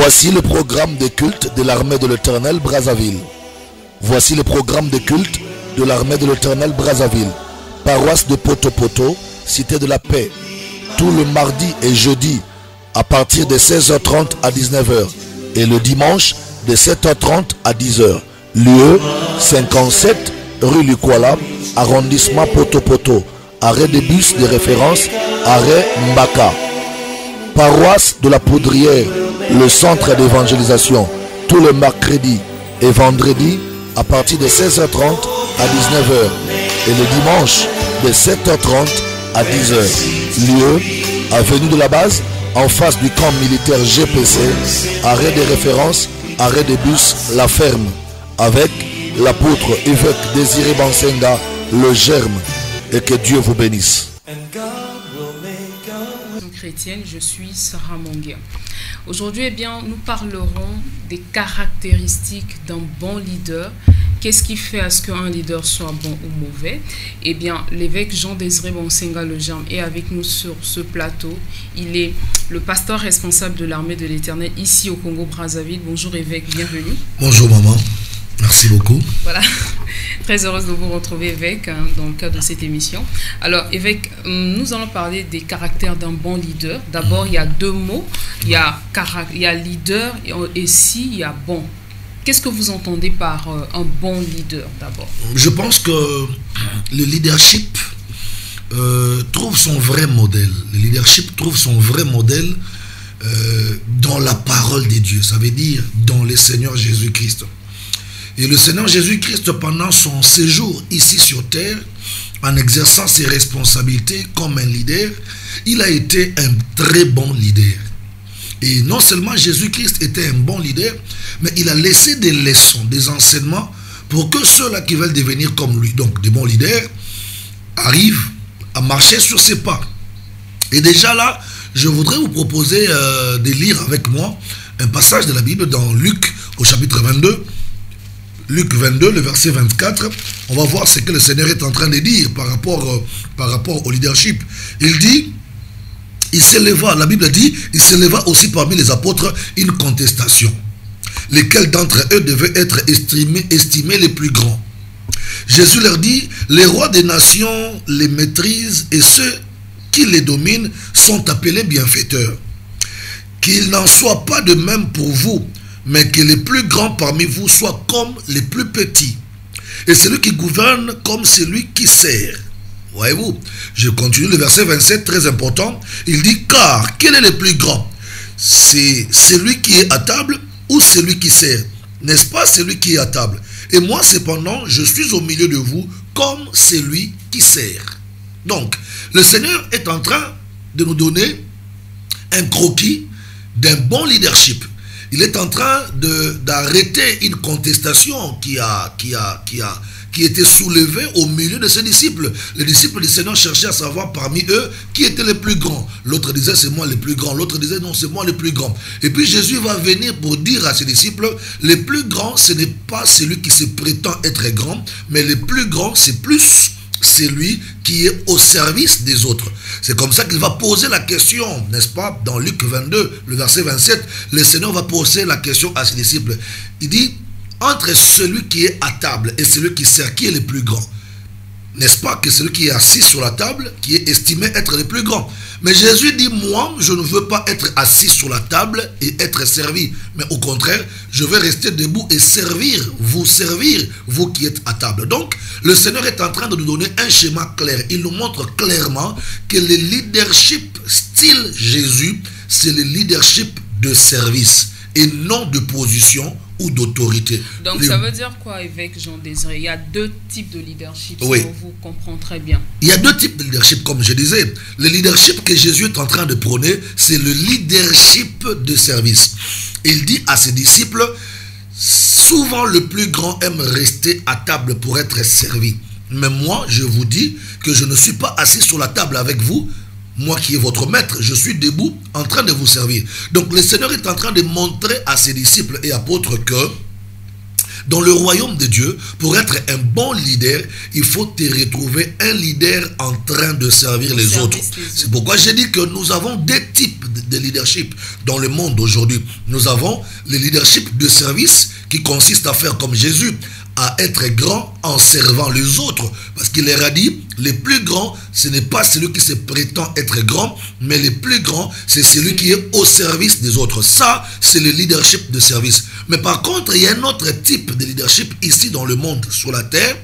Voici le programme de culte de l'armée de l'Éternel Brazzaville. Voici le programme de culte de l'armée de l'Éternel Brazzaville. Paroisse de Poto-Poto, Cité de la Paix. Tout le mardi et jeudi à partir de 16h30 à 19h. Et le dimanche de 7h30 à 10h. Lieu 57 rue Lukwala, arrondissement Poto-Poto. Arrêt de bus de référence, arrêt Mbaka. Paroisse de la Poudrière, le centre d'évangélisation, tous les mercredis et vendredis à partir de 16h30 à 19h et le dimanche de 7h30 à 10h. Lieu, avenue de la Base, en face du camp militaire GPC, arrêt de référence, arrêt de bus La Ferme, avec l'apôtre évêque Désiré Bansenga, le germe, et que Dieu vous bénisse. Chrétienne, je suis Sarah Monguia. Aujourd'hui, eh bien, nous parlerons des caractéristiques d'un bon leader. Qu'est-ce qui fait à ce qu'un leader soit bon ou mauvais? Eh bien, l'évêque Jean-Désiré Bansenga le germe est avec nous sur ce plateau. Il est le pasteur responsable de l'armée de l'Éternel ici au Congo-Brazzaville. Bonjour évêque, bienvenue. Bonjour maman, merci beaucoup. Voilà, très heureuse de vous retrouver évêque dans le cadre de cette émission. Alors évêque, nous allons parler des caractères d'un bon leader. D'abord, il y a deux mots, il y a leader et il y a bon. Qu'est-ce que vous entendez par un bon leader d'abord? Je pense que le leadership trouve son vrai modèle. Le leadership trouve son vrai modèle dans la parole de Dieu. Ça veut dire dans le Seigneur Jésus-Christ. Et le Seigneur Jésus-Christ, pendant son séjour ici sur terre, en exerçant ses responsabilités comme un leader, il a été un très bon leader. Et non seulement Jésus-Christ était un bon leader, mais il a laissé des leçons, des enseignements pour que ceux-là qui veulent devenir comme lui, donc des bons leaders, arrivent à marcher sur ses pas. Et déjà là, je voudrais vous proposer de lire avec moi un passage de la Bible dans Luc au chapitre 22. Luc 22, le verset 24, on va voir ce que le Seigneur est en train de dire par rapport au leadership. Il dit, il s'éleva, la Bible dit, il s'éleva aussi parmi les apôtres une contestation. Lesquels d'entre eux devaient être estimés les plus grands. Jésus leur dit, les rois des nations les maîtrisent et ceux qui les dominent sont appelés bienfaiteurs. Qu'il n'en soit pas de même pour vous, mais que les plus grands parmi vous soient comme les plus petits, et celui qui gouverne comme celui qui sert. Voyez-vous, je continue le verset 27, très important. Il dit, car quel est le plus grand? C'est celui qui est à table ou celui qui sert? N'est-ce pas celui qui est à table? Et moi, cependant, je suis au milieu de vous comme celui qui sert. Donc, le Seigneur est en train de nous donner un croquis d'un bon leadership. Il est en train d'arrêter une contestation qui était soulevée au milieu de ses disciples. Les disciples du Seigneur cherchaient à savoir parmi eux qui était le plus grand. L'autre disait c'est moi le plus grand. L'autre disait non c'est moi le plus grand. Et puis Jésus va venir pour dire à ses disciples, le plus grand ce n'est pas celui qui se prétend être grand, mais le plus grand c'est plus celui qui est au service des autres. C'est comme ça qu'il va poser la question, n'est-ce pas? Dans Luc 22, le verset 27, le Seigneur va poser la question à ses disciples. Il dit, entre celui qui est à table et celui qui sert, qui est le plus grand? N'est-ce pas que celui qui est assis sur la table, qui est estimé être le plus grand? Mais Jésus dit, moi, je ne veux pas être assis sur la table et être servi. Mais au contraire, je vais rester debout et servir, vous qui êtes à table. Donc, le Seigneur est en train de nous donner un schéma clair. Il nous montre clairement que le leadership style Jésus, c'est le leadership de service et non de position ou d'autorité. Donc ça veut dire quoi, évêque Jean-Désiré? Il y a deux types de leadership, oui. Si on vous comprend très bien. Il y a deux types de leadership, comme je disais. Le leadership que Jésus est en train de prôner, c'est le leadership de service. Il dit à ses disciples, souvent le plus grand aime rester à table pour être servi. Mais moi, je vous dis que je ne suis pas assis sur la table avec vous. Moi qui est votre maître, je suis debout en train de vous servir. Donc le Seigneur est en train de montrer à ses disciples et apôtres que Dans le royaume de Dieu, pour être un bon leader, il faut te retrouver un leader en train de servir les autres. C'est pourquoi j'ai dit que nous avons des types de leadership dans le monde aujourd'hui. Nous avons le leadership de service qui consiste à faire comme Jésus, à être grand en servant les autres. Parce qu'il leur a dit, le plus grand, ce n'est pas celui qui se prétend être grand, mais le plus grand, c'est celui qui est au service des autres. Ça, c'est le leadership de service. Mais par contre, il y a un autre type de leadership ici dans le monde, sur la terre,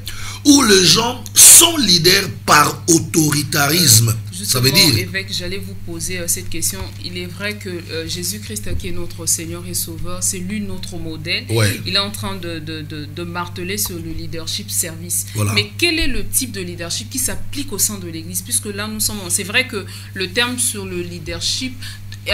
où les gens sont leaders par autoritarisme. Ça veut dire... Évêque, j'allais vous poser cette question. Il est vrai que Jésus-Christ, qui est notre Seigneur et Sauveur, c'est lui notre modèle. Ouais. Il est en train de marteler sur le leadership service. Voilà. Mais quel est le type de leadership qui s'applique au sein de l'Église? Puisque là, nous sommes... C'est vrai que le terme sur le leadership est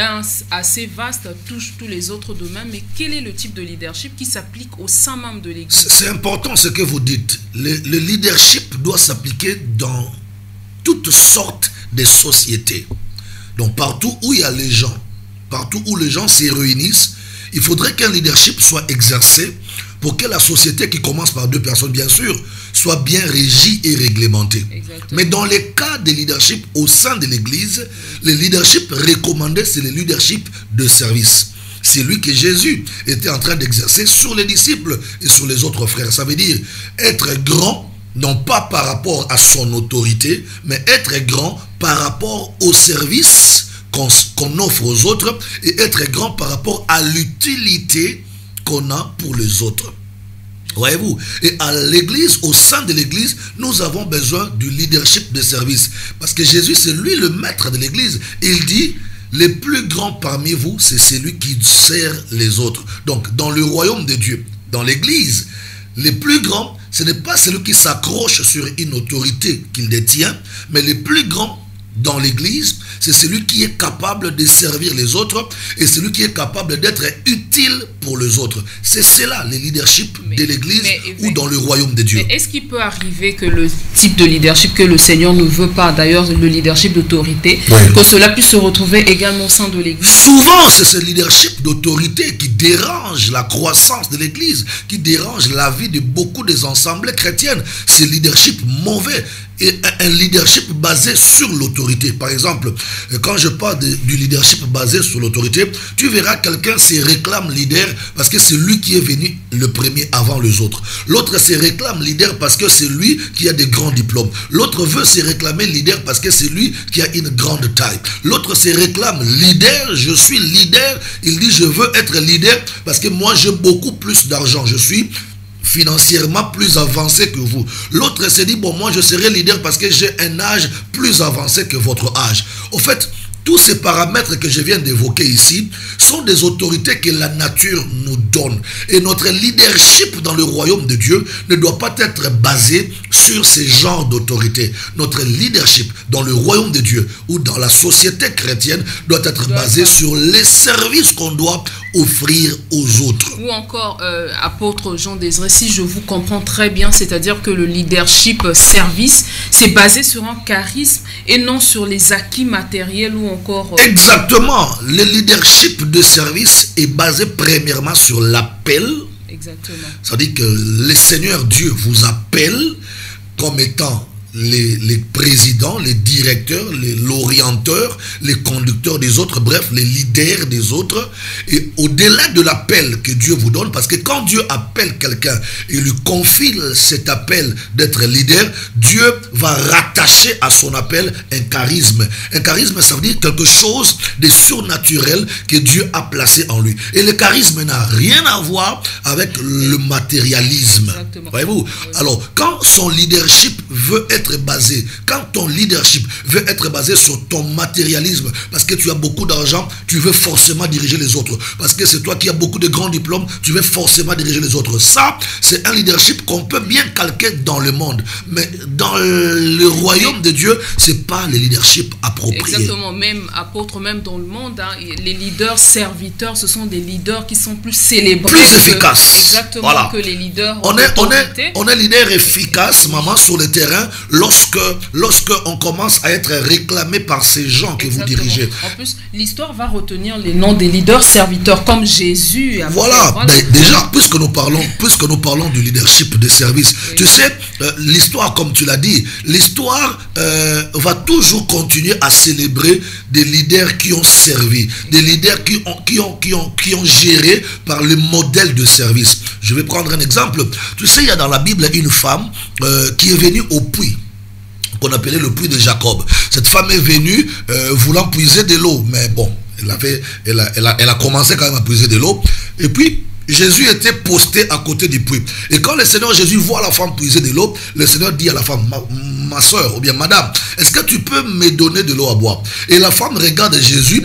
assez vaste, touche tous les autres domaines, mais quel est le type de leadership qui s'applique au sein même de l'Église? C'est important ce que vous dites. Le leadership doit s'appliquer dans toutes sortes de sociétés. Donc partout où il y a les gens, partout où les gens se réunissent, il faudrait qu'un leadership soit exercé pour que la société qui commence par deux personnes, bien sûr, soit bien régie et réglementée. Exactement. Mais dans les cas de leadership au sein de l'Église, le leadership recommandé, c'est le leadership de service. C'est lui que Jésus était en train d'exercer sur les disciples et sur les autres frères. Ça veut dire être grand, non pas par rapport à son autorité, mais être grand par rapport au service qu'on offre aux autres et être grand par rapport à l'utilité qu'on a pour les autres. Voyez-vous? Et à l'église, au sein de l'église, nous avons besoin du leadership de service. Parce que Jésus, c'est lui le maître de l'église. Il dit, le plus grand parmi vous, c'est celui qui sert les autres. Donc, dans le royaume de Dieu, dans l'église, le plus grand, ce n'est pas celui qui s'accroche sur une autorité qu'il détient, mais le plus grand dans l'église, c'est celui qui est capable de servir les autres et celui qui est capable d'être utile pour les autres. C'est cela, le leadership de l'église ou dans le royaume de Dieu. Mais est-ce qu'il peut arriver que le type de leadership que le Seigneur ne veut pas, d'ailleurs le leadership d'autorité, que cela puisse se retrouver également au sein de l'église? Souvent, c'est ce leadership d'autorité qui dérange la croissance de l'église, qui dérange la vie de beaucoup des assemblées chrétiennes. C'est le leadership mauvais. Et un leadership basé sur l'autorité. Par exemple, quand je parle du leadership basé sur l'autorité, tu verras quelqu'un se réclame leader parce que c'est lui qui est venu le premier avant les autres. L'autre se réclame leader parce que c'est lui qui a des grands diplômes. L'autre veut se réclamer leader parce que c'est lui qui a une grande taille. L'autre se réclame leader, je suis leader. Il dit je veux être leader parce que moi j'ai beaucoup plus d'argent. Je suis financièrement plus avancé que vous. L'autre se dit, bon, moi je serai leader parce que j'ai un âge plus avancé que votre âge. Au fait, tous ces paramètres que je viens d'évoquer ici sont des autorités que la nature nous donne. Et notre leadership dans le royaume de Dieu ne doit pas être basé sur ces genres d'autorités. Notre leadership dans le royaume de Dieu ou dans la société chrétienne doit être basé sur les services qu'on doit offrir aux autres. Ou encore, apôtre Jean Désiré, si je vous comprends très bien, c'est-à-dire que le leadership service, c'est basé sur un charisme et non sur les acquis matériels ou encore... Exactement. Le leadership de service est basé premièrement sur l'appel. Exactement. C'est-à-dire que le Seigneur Dieu vous appelle comme étant les présidents, les directeurs, l'orienteur, les conducteurs des autres, bref, les leaders des autres. Et au-delà de l'appel que Dieu vous donne, parce que quand Dieu appelle quelqu'un et lui confie cet appel d'être leader, Dieu va rattacher à son appel un charisme. Un charisme, ça veut dire quelque chose de surnaturel que Dieu a placé en lui. Et le charisme n'a rien à voir avec le matérialisme. Voyez-vous? Alors, quand son leadership veut être basé, quand ton leadership veut être basé sur ton matérialisme, parce que tu as beaucoup d'argent, tu veux forcément diriger les autres. Parce que c'est toi qui as beaucoup de grands diplômes, tu veux forcément diriger les autres. Ça, c'est un leadership qu'on peut bien calquer dans le monde. Mais dans le royaume de Dieu, c'est pas le leadership approprié. Exactement, même apôtre, même dans le monde, hein, les leaders serviteurs, ce sont des leaders qui sont plus célébrés. Plus efficaces. Exactement, voilà. que les leaders. On est leader efficace, maman, sur le terrain, lorsque on commence à être réclamé par ces gens que vous dirigez. En plus, l'histoire va retenir les noms des leaders serviteurs comme Jésus. Voilà. Déjà, puisque nous parlons du leadership de service, oui. Tu sais, l'histoire, comme tu l'as dit, l'histoire va toujours continuer à célébrer des leaders qui ont servi, des leaders qui ont géré par le modèle de service. Je vais prendre un exemple. Tu sais, il y a dans la Bible une femme qui est venue au puits qu'on appelait le puits de Jacob. Cette femme est venue voulant puiser de l'eau, mais bon, elle a commencé quand même à puiser de l'eau. Et puis Jésus était posté à côté du puits. Et quand le Seigneur Jésus voit la femme puiser de l'eau, le Seigneur dit à la femme, ma soeur, ou bien madame, est-ce que tu peux me donner de l'eau à boire? Et la femme regarde Jésus.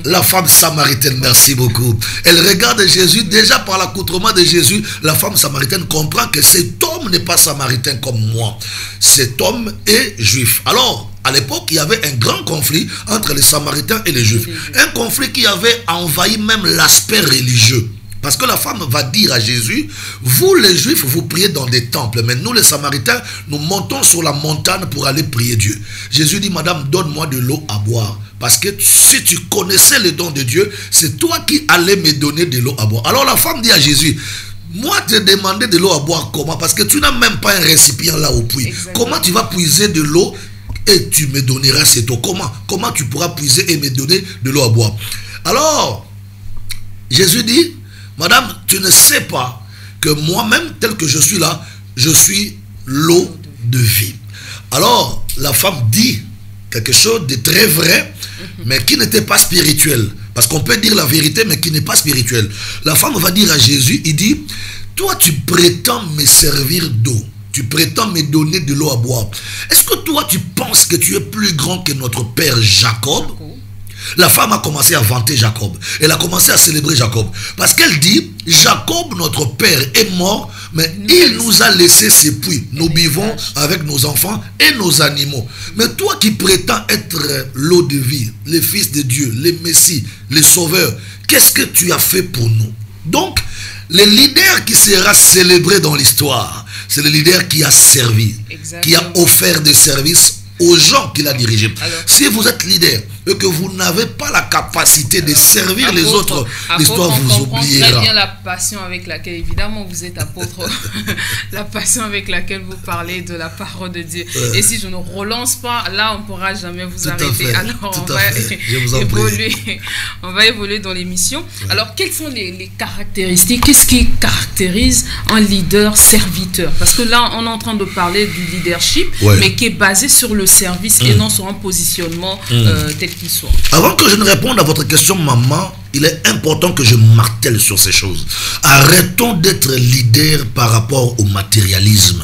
La femme samaritaine, merci beaucoup. Elle regarde Jésus, déjà par l'accoutrement de Jésus, la femme samaritaine comprend que cet homme n'est pas samaritain comme moi. Cet homme est juif. Alors, à l'époque, il y avait un grand conflit entre les Samaritains et les Juifs. Un conflit qui avait envahi même l'aspect religieux. Parce que la femme va dire à Jésus, vous les Juifs, vous priez dans des temples, mais nous les Samaritains, nous montons sur la montagne pour aller prier Dieu. Jésus dit, madame, donne-moi de l'eau à boire. Parce que si tu connaissais le don de Dieu, c'est toi qui allais me donner de l'eau à boire. Alors la femme dit à Jésus, moi te demander de l'eau à boire comment? Parce que tu n'as même pas un récipient là au puits. Exactement. Comment tu vas puiser de l'eau et tu me donneras cette eau? Comment tu pourras puiser et me donner de l'eau à boire? Alors, Jésus dit, madame, tu ne sais pas que moi-même, tel que je suis là, je suis l'eau de vie. Alors, la femme dit quelque chose de très vrai, mais qui n'était pas spirituel. Parce qu'on peut dire la vérité, mais qui n'est pas spirituel. La femme va dire à Jésus, il dit, toi tu prétends me servir d'eau. Tu prétends me donner de l'eau à boire. Est-ce que toi tu penses que tu es plus grand que notre père Jacob? La femme a commencé à vanter Jacob. Elle a commencé à célébrer Jacob. Parce qu'elle dit, Jacob, notre père, est mort, mais il nous a laissé ses puits. Nous buvons avec nos enfants et nos animaux. Mais toi qui prétends être l'eau de vie, le Fils de Dieu, le Messie, le Sauveur, qu'est-ce que tu as fait pour nous? Donc, le leader qui sera célébré dans l'histoire, c'est le leader qui a servi, qui a offert des services aux gens qu'il a dirigés. Alors, si vous êtes leader et que vous n'avez pas la capacité de servir les autres, l'histoire vous oubliera. Très bien la passion avec laquelle, évidemment, vous êtes apôtre, la passion avec laquelle vous parlez de la parole de Dieu. Et si je ne relance pas, là, on ne pourra jamais vous arrêter. Alors, on va évoluer dans l'émission. Alors, quelles sont les caractéristiques? Qu'est-ce qui caractérise un leader serviteur? Parce que là, on est en train de parler du leadership, mais qui est basé sur le service et non sur un positionnement tel qu'il soit. Avant que je ne réponde à votre question, maman, il est important que je martèle sur ces choses. Arrêtons d'être leader par rapport au matérialisme.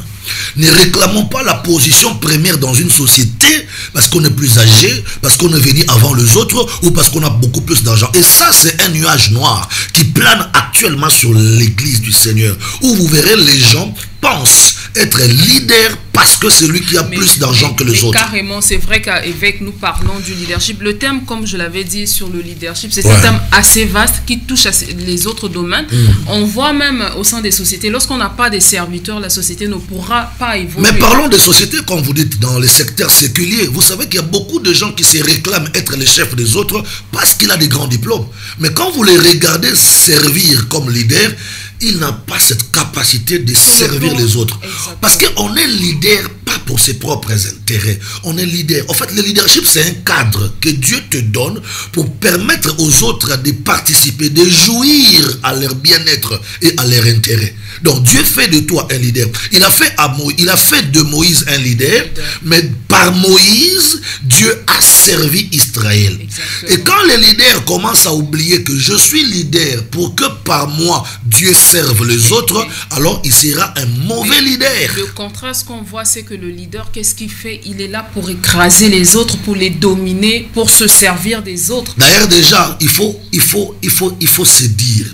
Ne réclamons pas la position première dans une société parce qu'on est plus âgé, parce qu'on est venu avant les autres ou parce qu'on a beaucoup plus d'argent. Et ça, c'est un nuage noir qui plane actuellement sur l'église du Seigneur, où vous verrez les gens pensent être leader parce que c'est lui qui a plus d'argent que les autres. Carrément, c'est vrai qu'avec nous parlons du leadership. Le thème, comme je l'avais dit sur le leadership, c'est un thème assez vaste qui touche à les autres domaines. On voit même au sein des sociétés, lorsqu'on n'a pas des serviteurs, la société ne pourra pas évoluer. Mais parlons des sociétés, comme vous dites, dans les secteurs séculiers. Vous savez qu'il y a beaucoup de gens qui se réclament être les chefs des autres parce qu'il a des grands diplômes. Mais quand vous les regardez servir comme leader, il n'a pas cette capacité de servir les autres. Exactement. Parce qu'on est leader pas pour ses propres intérêts. On est leader. En fait, le leadership, c'est un cadre que Dieu te donne pour permettre aux autres de participer, de jouir à leur bien-être et à leur intérêt. Donc, Dieu fait de toi un leader. Il a fait de Moïse un leader, mais par Moïse, Dieu a servi Israël. Exactement. Et quand les leaders commencent à oublier que je suis leader pour que par moi, Dieu serve les autres, alors il sera un mauvais leader. Le contraste qu'on voit, c'est que le leader, qu'est-ce qu'il fait? Il est là pour écraser les autres, pour les dominer, pour se servir des autres. D'ailleurs, déjà, il faut se dire,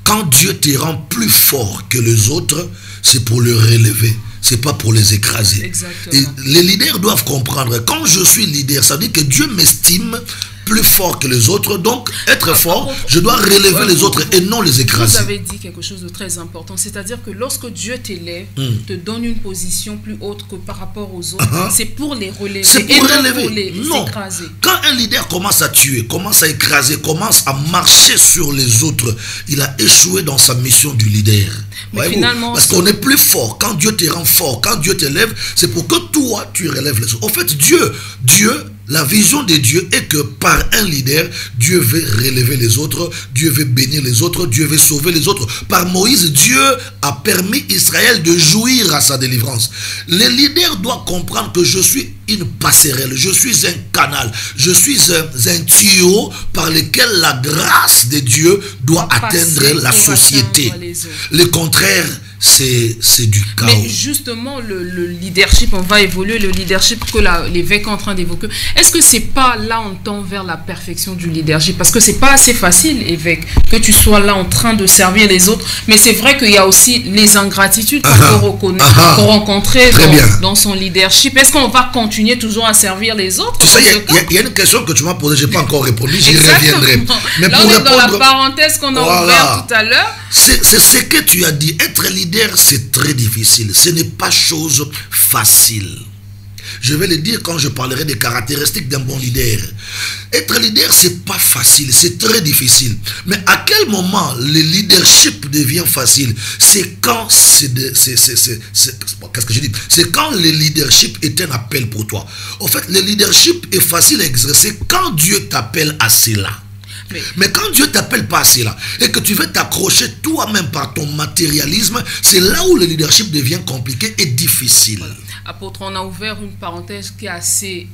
quand Dieu te rend plus fort que les autres, c'est pour le relever. C'est pas pour les écraser. Exactement. Et les leaders doivent comprendre, quand je suis leader, ça veut dire que Dieu m'estime plus fort que les autres. Donc, être fort, je dois relever les autres et non les écraser. Vous avez dit quelque chose de très important. C'est-à-dire que lorsque Dieu t'élève, te donne une position plus haute que par rapport aux autres, c'est pour les relever. C'est pour relever. Pour les écraser. Quand un leader commence à tuer, commence à écraser, commence à marcher sur les autres, il a échoué dans sa mission du leader. Finalement, parce qu'on est plus fort. Quand Dieu te rend fort, quand Dieu t'élève, c'est pour que toi, tu relèves les autres. En fait, Dieu, la vision de Dieu est que par un leader, Dieu veut relever les autres, Dieu veut bénir les autres, Dieu veut sauver les autres. Par Moïse, Dieu a permis Israël de jouir à sa délivrance. Le leader doit comprendre que je suis une passerelle, je suis un canal, je suis un tuyau par lequel la grâce de Dieu doit atteindre la société. Le contraire, c'est du chaos. Mais justement, le leadership, on va évoluer, le leadership que l'évêque est en train d'évoquer, est-ce que c'est pas là on tend vers la perfection du leadership? Parce que c'est pas assez facile, évêque, que tu sois là en train de servir les autres, mais c'est vrai qu'il y a aussi les ingratitudes qu'on peut reconnaître, qu'on rencontrer dans son leadership. Est-ce qu'on va continuer toujours à servir les autres? Tu sais, il y a une question que tu m'as posée, je n'ai pas encore répondu, j'y reviendrai. Mais là, on est dans la parenthèse qu'on a ouverte tout à l'heure. C'est ce que tu as dit. Être leader, c'est très difficile. Ce n'est pas chose facile. Je vais le dire quand je parlerai des caractéristiques d'un bon leader. Être leader, c'est pas facile, c'est très difficile. Mais à quel moment le leadership devient facile? C'est quand qu'est-ce que je dis? C'est quand le leadership est un appel pour toi. En fait, le leadership est facile à exercer quand Dieu t'appelle à cela. Mais quand Dieu t'appelle pas à cela et que tu veux t'accrocher toi-même par ton matérialisme, c'est là où le leadership devient compliqué et difficile. Apôtre, on a ouvert une parenthèse qui est assez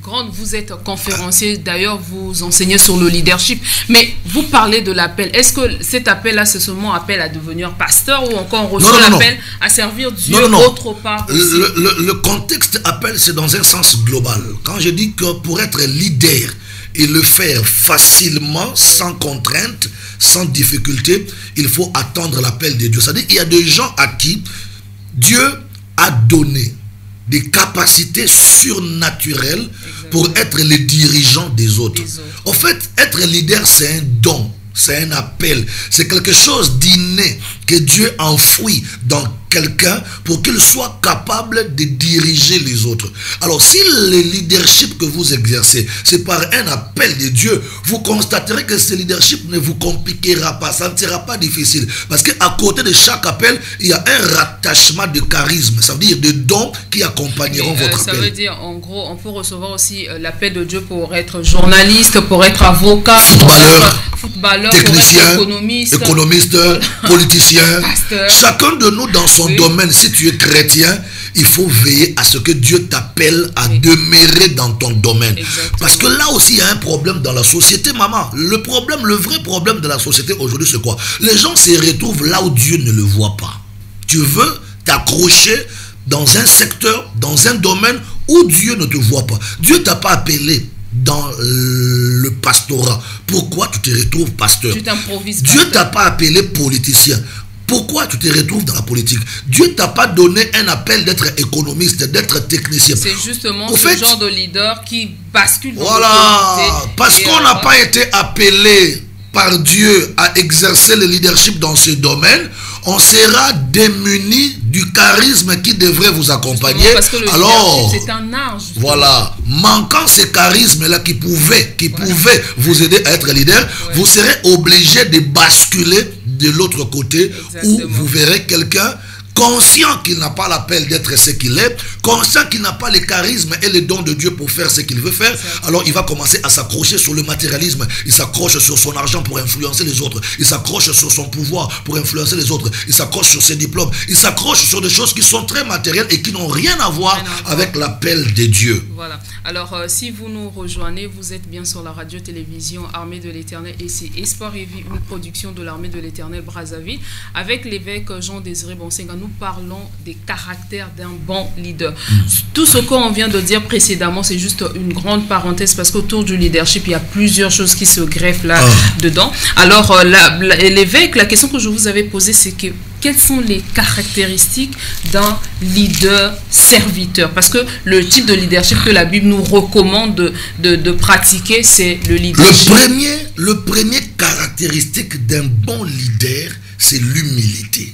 grande. Vous êtes conférencier, d'ailleurs vous enseignez sur le leadership, mais vous parlez de l'appel. Est-ce que cet appel-là, c'est seulement appel à devenir pasteur ou encore on reçoit l'appel à servir Dieu autre part aussi? Le contexte appel, c'est dans un sens global. Quand je dis que pour être leader et le faire facilement, sans contrainte, sans difficulté, il faut attendre l'appel de Dieu. C'est-à-dire qu'il y a des gens à qui Dieu a donné des capacités surnaturelles pour être les dirigeants des autres. En fait, être leader, c'est un don, c'est un appel, c'est quelque chose d'inné que Dieu enfouit dans quelqu'un pour qu'il soit capable de diriger les autres. Alors, si le leadership que vous exercez, c'est par un appel de Dieu, vous constaterez que ce leadership ne vous compliquera pas, ça ne sera pas difficile. Parce qu'à côté de chaque appel, il y a un rattachement de charisme, ça veut dire de dons qui accompagneront votre appel. Ça veut dire, en gros, on peut recevoir aussi l'appel de Dieu pour être journaliste, pour être avocat, footballeur, technicien, économiste, politicien. Pasteur. Chacun de nous dans son domaine, si tu es chrétien, il faut veiller à ce que Dieu t'appelle à demeurer dans ton domaine. Exactement. Parce que là aussi, il y a un problème dans la société, maman. Le vrai problème de la société aujourd'hui, c'est quoi? Les gens se retrouvent là où Dieu ne le voit pas. Tu veux t'accrocher dans un secteur, dans un domaine où Dieu ne te voit pas. Dieu ne t'a pas appelé dans le pastorat. Pourquoi tu te retrouves pasteur? Tu t'improvises. Dieu ne t'a pas appelé politicien. Pourquoi tu te retrouves dans la politique? Dieu ne t'a pas donné un appel d'être économiste, d'être technicien. C'est justement ce genre de leader qui bascule dans l'autorité. Parce qu'on n'a pas été appelé par Dieu à exercer le leadership dans ce domaine, on sera démuni du charisme qui devrait vous accompagner. Parce que le leadership, c'est un art. Justement. Voilà. Manquant ce charisme-là qui pouvait vous aider à être leader, vous serez obligé de basculer de l'autre côté. Exactement. Où vous verrez quelqu'un conscient qu'il n'a pas l'appel d'être ce qu'il est, conscient qu'il n'a pas le charisme et les dons de Dieu pour faire ce qu'il veut faire, alors il va commencer à s'accrocher sur le matérialisme, il s'accroche sur son argent pour influencer les autres, il s'accroche sur son pouvoir pour influencer les autres, il s'accroche sur ses diplômes, il s'accroche sur des choses qui sont très matérielles et qui n'ont rien à voir avec l'appel de Dieu. Voilà. Alors, si vous nous rejoignez, vous êtes bien sur la radio-télévision Armée de l'Éternel et c'est Espoir et Vie, une production de l'Armée de l'Éternel Brazzaville, avec l'évêque Jean-Désiré Bonsenga. Nous parlons des caractères d'un bon leader. Tout ce qu'on vient de dire précédemment, c'est juste une grande parenthèse parce qu'autour du leadership, il y a plusieurs choses qui se greffent là dedans. Alors, l'évêque, la question que je vous avais posée, c'est que quelles sont les caractéristiques d'un leader serviteur? Parce que le type de leadership que la Bible nous recommande de pratiquer, c'est le leadership. Le premier caractéristique d'un bon leader, c'est l'humilité.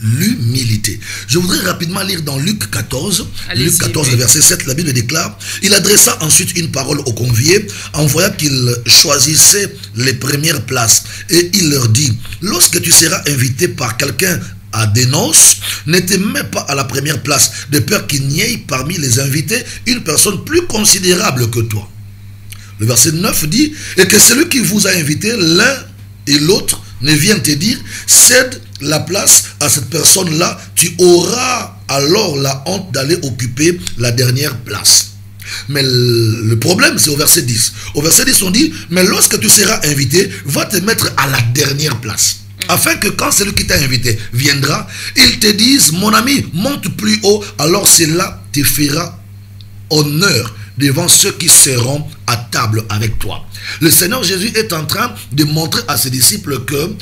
L'humilité. Je voudrais rapidement lire dans Luc 14. Luc 14, verset 7, la Bible déclare: il adressa ensuite une parole aux conviés, en voyant qu'ils choisissaient les premières places. Et il leur dit: lorsque tu seras invité par quelqu'un à des noces, ne te mets pas à la première place, de peur qu'il n'y ait parmi les invités une personne plus considérable que toi. Le verset 9 dit: et que celui qui vous a invité, l'un et l'autre, ne vienne te dire: cède la place à cette personne-là, tu auras alors la honte d'aller occuper la dernière place. Mais le problème, c'est au verset 10. Au verset 10, on dit: mais lorsque tu seras invité, va te mettre à la dernière place, afin que quand celui qui t'a invité viendra, il te dise: mon ami, monte plus haut, alors cela te fera honneur devant ceux qui seront à table avec toi. Le Seigneur Jésus est en train de montrer à ses disciples que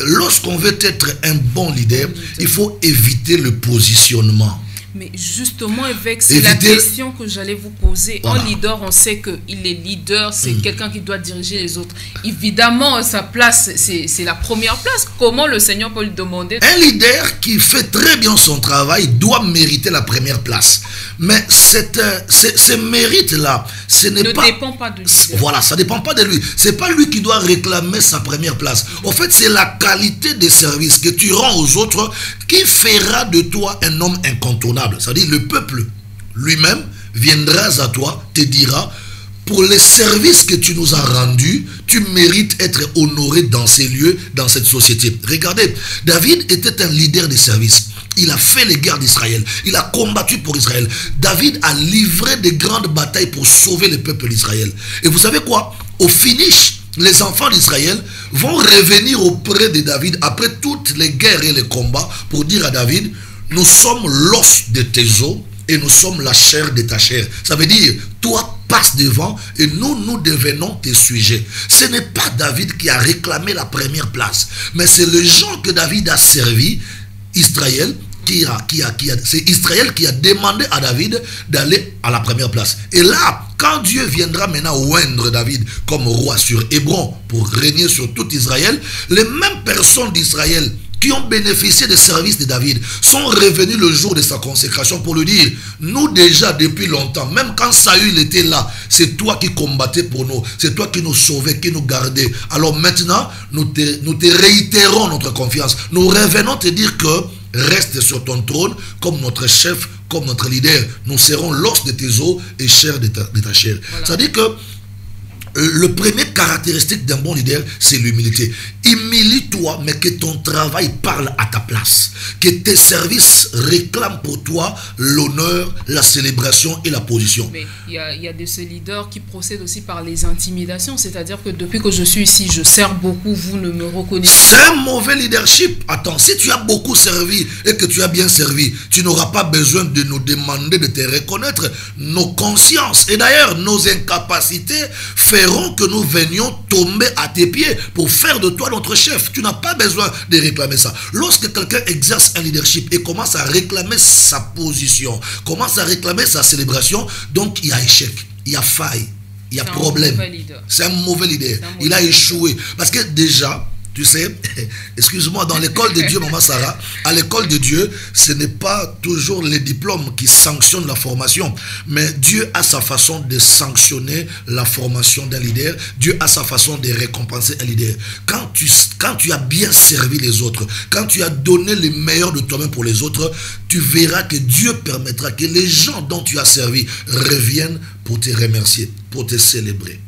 lorsqu'on veut être un bon leader, il faut éviter le positionnement. Mais justement, évêque, c'est la question que j'allais vous poser. Voilà. Un leader, on sait qu'il est leader, c'est quelqu'un qui doit diriger les autres. Évidemment, sa place, c'est la première place. Comment le Seigneur peut lui demander? Un leader qui fait très bien son travail doit mériter la première place. Mais ce mérite-là, ce n'est pas... Ne dépend pas de lui. Voilà, ça ne dépend pas de lui. Ce n'est pas lui qui doit réclamer sa première place. En fait, c'est la qualité des services que tu rends aux autres qui fera de toi un homme incontournable. C'est-à-dire, le peuple lui-même viendra à toi, te dira: pour les services que tu nous as rendus, tu mérites être honoré dans ces lieux, dans cette société. Regardez, David était un leader des services. Il a fait les guerres d'Israël. Il a combattu pour Israël. David a livré de grandes batailles pour sauver le peuple d'Israël. Et vous savez quoi? Au finish, les enfants d'Israël vont revenir auprès de David après toutes les guerres et les combats pour dire à David: nous sommes l'os de tes os et nous sommes la chair de ta chair. Ça veut dire, toi passe devant et nous devenons tes sujets. Ce n'est pas David qui a réclamé la première place, mais c'est les gens que David a servi, Israël, c'est Israël qui a demandé à David d'aller à la première place. Et là, quand Dieu viendra maintenant oindre David comme roi sur Hébron pour régner sur tout Israël, les mêmes personnes d'Israël qui ont bénéficié des services de David sont revenus le jour de sa consécration pour lui dire: nous déjà depuis longtemps, même quand Saül était là, c'est toi qui combattais pour nous, c'est toi qui nous sauvais, qui nous gardais. Alors maintenant, nous te réitérons notre confiance. Nous revenons te dire que reste sur ton trône comme notre chef, comme notre leader. Nous serons l'os de tes os et chair de ta chair. Voilà. C'est-à-dire que le premier caractéristique d'un bon leader, c'est l'humilité. Humilie-toi, mais que ton travail parle à ta place. Que tes services réclament pour toi l'honneur, la célébration et la position. Mais il y a de ces leaders qui procèdent aussi par les intimidations. C'est-à-dire que depuis que je suis ici, je sers beaucoup, vous ne me reconnaissez pas. C'est un mauvais leadership. Attends, si tu as beaucoup servi et que tu as bien servi, tu n'auras pas besoin de nous demander de te reconnaître. Nos consciences et d'ailleurs nos incapacités feront que nous venions tomber à tes pieds pour faire de toi notre chef. Tu n'as pas besoin de réclamer ça. Lorsque quelqu'un exerce un leadership et commence à réclamer sa position, commence à réclamer sa célébration, donc il y a échec, il y a faille, il y a problème. C'est un mauvais leader. Il a échoué. Parce que déjà, tu sais, excuse-moi, dans l'école de Dieu, Maman Sarah, à l'école de Dieu, ce n'est pas toujours les diplômes qui sanctionnent la formation, mais Dieu a sa façon de sanctionner la formation d'un leader. Dieu a sa façon de récompenser un leader. Quand tu as bien servi les autres, quand tu as donné le meilleur de toi-même pour les autres, tu verras que Dieu permettra que les gens dont tu as servi reviennent pour te remercier, pour te célébrer.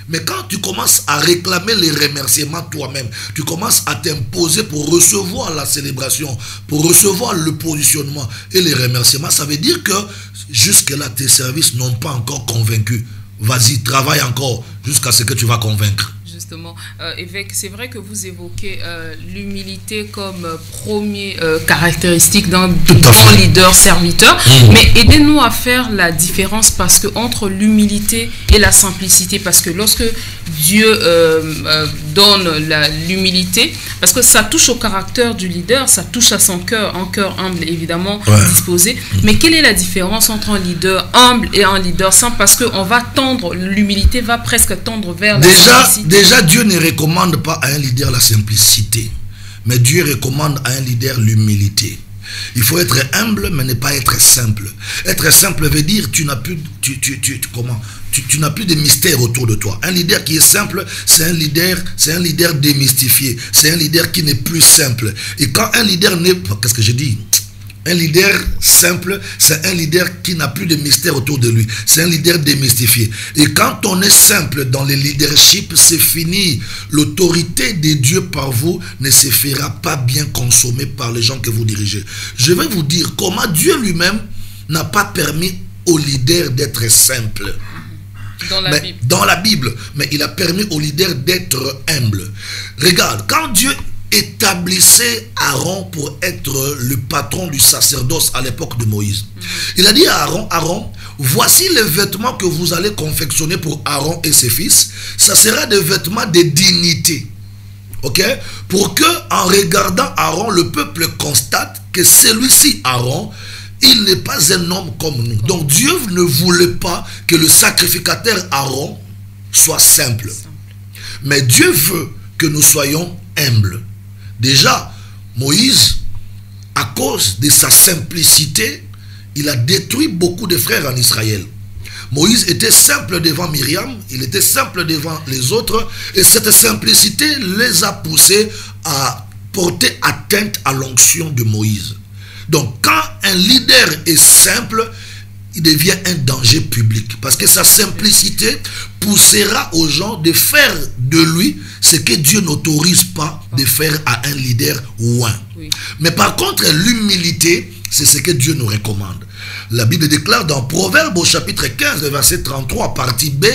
Mais quand tu commences à réclamer les remerciements toi-même, tu commences à t'imposer pour recevoir la célébration, pour recevoir le positionnement et les remerciements, ça veut dire que jusque-là, tes services n'ont pas encore convaincu. Vas-y, travaille encore jusqu'à ce que tu vas convaincre. Justement, évêque, c'est vrai que vous évoquez l'humilité comme première caractéristique d'un bon leader serviteur, mais aidez-nous à faire la différence entre l'humilité et la simplicité, parce que lorsque Dieu donne l'humilité, parce que ça touche au caractère du leader, ça touche à son cœur, un cœur humble évidemment, disposé. Mais quelle est la différence entre un leader humble et un leader simple? Parce qu'on va tendre, l'humilité va presque tendre vers la simplicité. Déjà, Dieu ne recommande pas à un leader la simplicité, mais Dieu recommande à un leader l'humilité. Il faut être humble, mais ne pas être simple. Être simple veut dire tu n'as plus, tu n'as plus de mystère autour de toi. Un leader qui est simple, c'est un leader démystifié. C'est un leader qui n'est plus simple. Et quand un leader n'est pas, qu'est-ce que j'ai dit? Un leader simple, c'est un leader qui n'a plus de mystère autour de lui. C'est un leader démystifié. Et quand on est simple dans le leadership, c'est fini. L'autorité de Dieu par vous ne se fera pas bien consommer par les gens que vous dirigez. Je vais vous dire comment Dieu lui-même n'a pas permis aux leaders d'être simples. Dans la Bible. Mais il a permis aux leaders d'être humbles. Regarde, quand Dieu établissait Aaron pour être le patron du sacerdoce à l'époque de Moïse. Il a dit à Aaron, voici les vêtements que vous allez confectionner pour Aaron et ses fils. Ça sera des vêtements de dignité. Ok? Pour que, en regardant Aaron, le peuple constate que celui-ci, Aaron, il n'est pas un homme comme nous. Donc Dieu ne voulait pas que le sacrificateur Aaron soit simple. Mais Dieu veut que nous soyons humbles. Déjà, Moïse, à cause de sa simplicité, il a détruit beaucoup de frères en Israël. Moïse était simple devant Myriam, il était simple devant les autres, et cette simplicité les a poussés à porter atteinte à l'onction de Moïse. Donc, quand un leader est simple, il devient un danger public. Parce que sa simplicité poussera aux gens de faire de lui ce que Dieu n'autorise pas de faire à un leader ouin. Oui. Mais par contre, l'humilité, c'est ce que Dieu nous recommande. La Bible déclare dans Proverbes au chapitre 15, verset 33, partie B,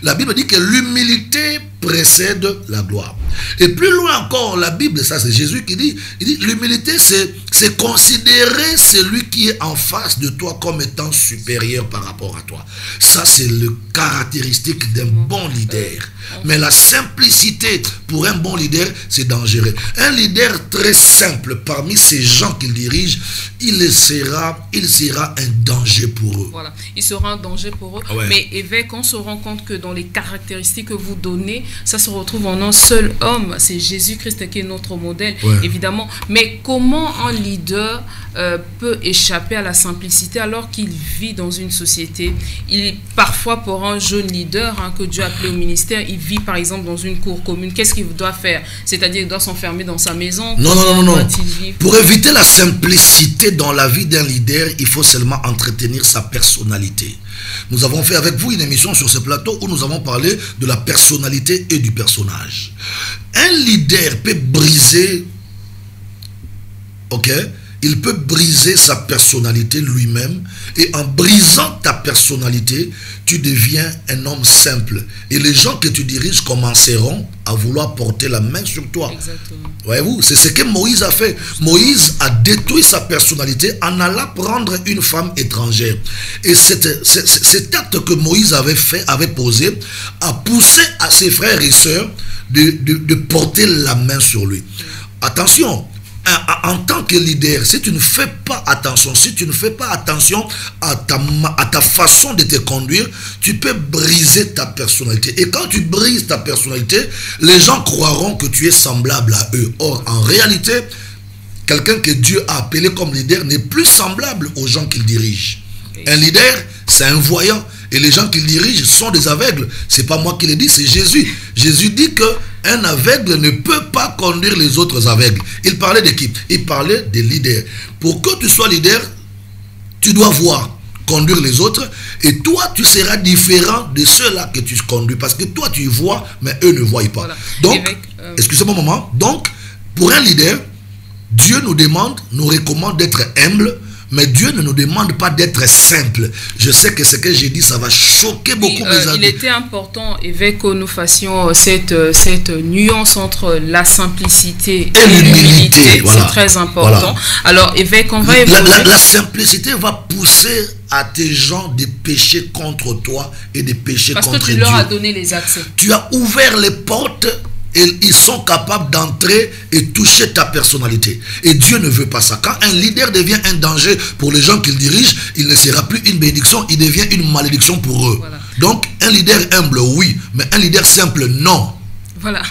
la Bible dit que l'humilité précède la gloire. Et plus loin encore, la Bible, ça c'est Jésus qui dit, il dit l'humilité c'est considérer celui qui est en face de toi comme étant supérieur par rapport à toi. Ça c'est le caractéristique d'un bon leader. Mais la simplicité pour un bon leader, c'est dangereux. Un leader très simple parmi ces gens qu'il dirige, il sera un danger pour eux. Voilà, il sera un danger pour eux. Ouais. Mais évêque, on se rend compte que dans les caractéristiques que vous donnez, ça se retrouve en un seul homme. C'est Jésus-Christ qui est notre modèle, évidemment. Mais comment un leader peut échapper à la simplicité alors qu'il vit dans une société? Parfois, pour un jeune leader que Dieu a appelé au ministère, il vit par exemple dans une cour commune. Qu'est-ce qu'il doit faire? C'est-à-dire, il doit s'enfermer dans sa maison? Non. Pour éviter la simplicité dans la vie d'un leader, il faut seulement entretenir sa personnalité. Nous avons fait avec vous une émission sur ce plateau où nous avons parlé de la personnalité et du personnage. Un leader peut briser, il peut briser sa personnalité lui-même, et en brisant ta personnalité, tu deviens un homme simple. Et les gens que tu diriges commenceront à vouloir porter la main sur toi. Exactement. Voyez-vous, c'est ce que Moïse a fait. Moïse a détruit sa personnalité en allant prendre une femme étrangère. Et cet acte que Moïse avait posé, a poussé à ses frères et sœurs de porter la main sur lui. Attention, en tant que leader, si tu ne fais pas attention, à ta façon de te conduire, tu peux briser ta personnalité. Et quand tu brises ta personnalité, les gens croiront que tu es semblable à eux. Or, en réalité, quelqu'un que Dieu a appelé comme leader n'est plus semblable aux gens qu'il dirige. Un leader, c'est un voyant. Et les gens qu'il dirige sont des aveugles. C'est pas moi qui le dis, c'est Jésus. Jésus dit qu'un aveugle ne peut pas conduire les autres aveugles. Il parlait de qui? Il parlait des leaders. Pour que tu sois leader, tu dois voir, conduire les autres. Et toi, tu seras différent de ceux-là que tu conduis. Parce que toi, tu vois, mais eux ne voient pas. Voilà. Donc, excusez-moi un moment. Donc, pour un leader, Dieu nous recommande d'être humble. Mais Dieu ne nous demande pas d'être simple. Je sais que ce que j'ai dit, ça va choquer beaucoup mes amis. Il était important, évêque, que nous fassions cette nuance entre la simplicité et l'humilité. Voilà. C'est très important. Voilà. Alors, évêque, on va évoluer. La simplicité va pousser à tes gens de pécher contre toi et de pécher contre Dieu. Parce que tu leur as donné les accès. Tu as ouvert les portes et ils sont capables d'entrer et toucher ta personnalité. Et Dieu ne veut pas ça. Quand un leader devient un danger pour les gens qu'il dirige, il ne sera plus une bénédiction, il devient une malédiction pour eux. Voilà. Donc, un leader humble, oui, mais un leader simple, non. Voilà,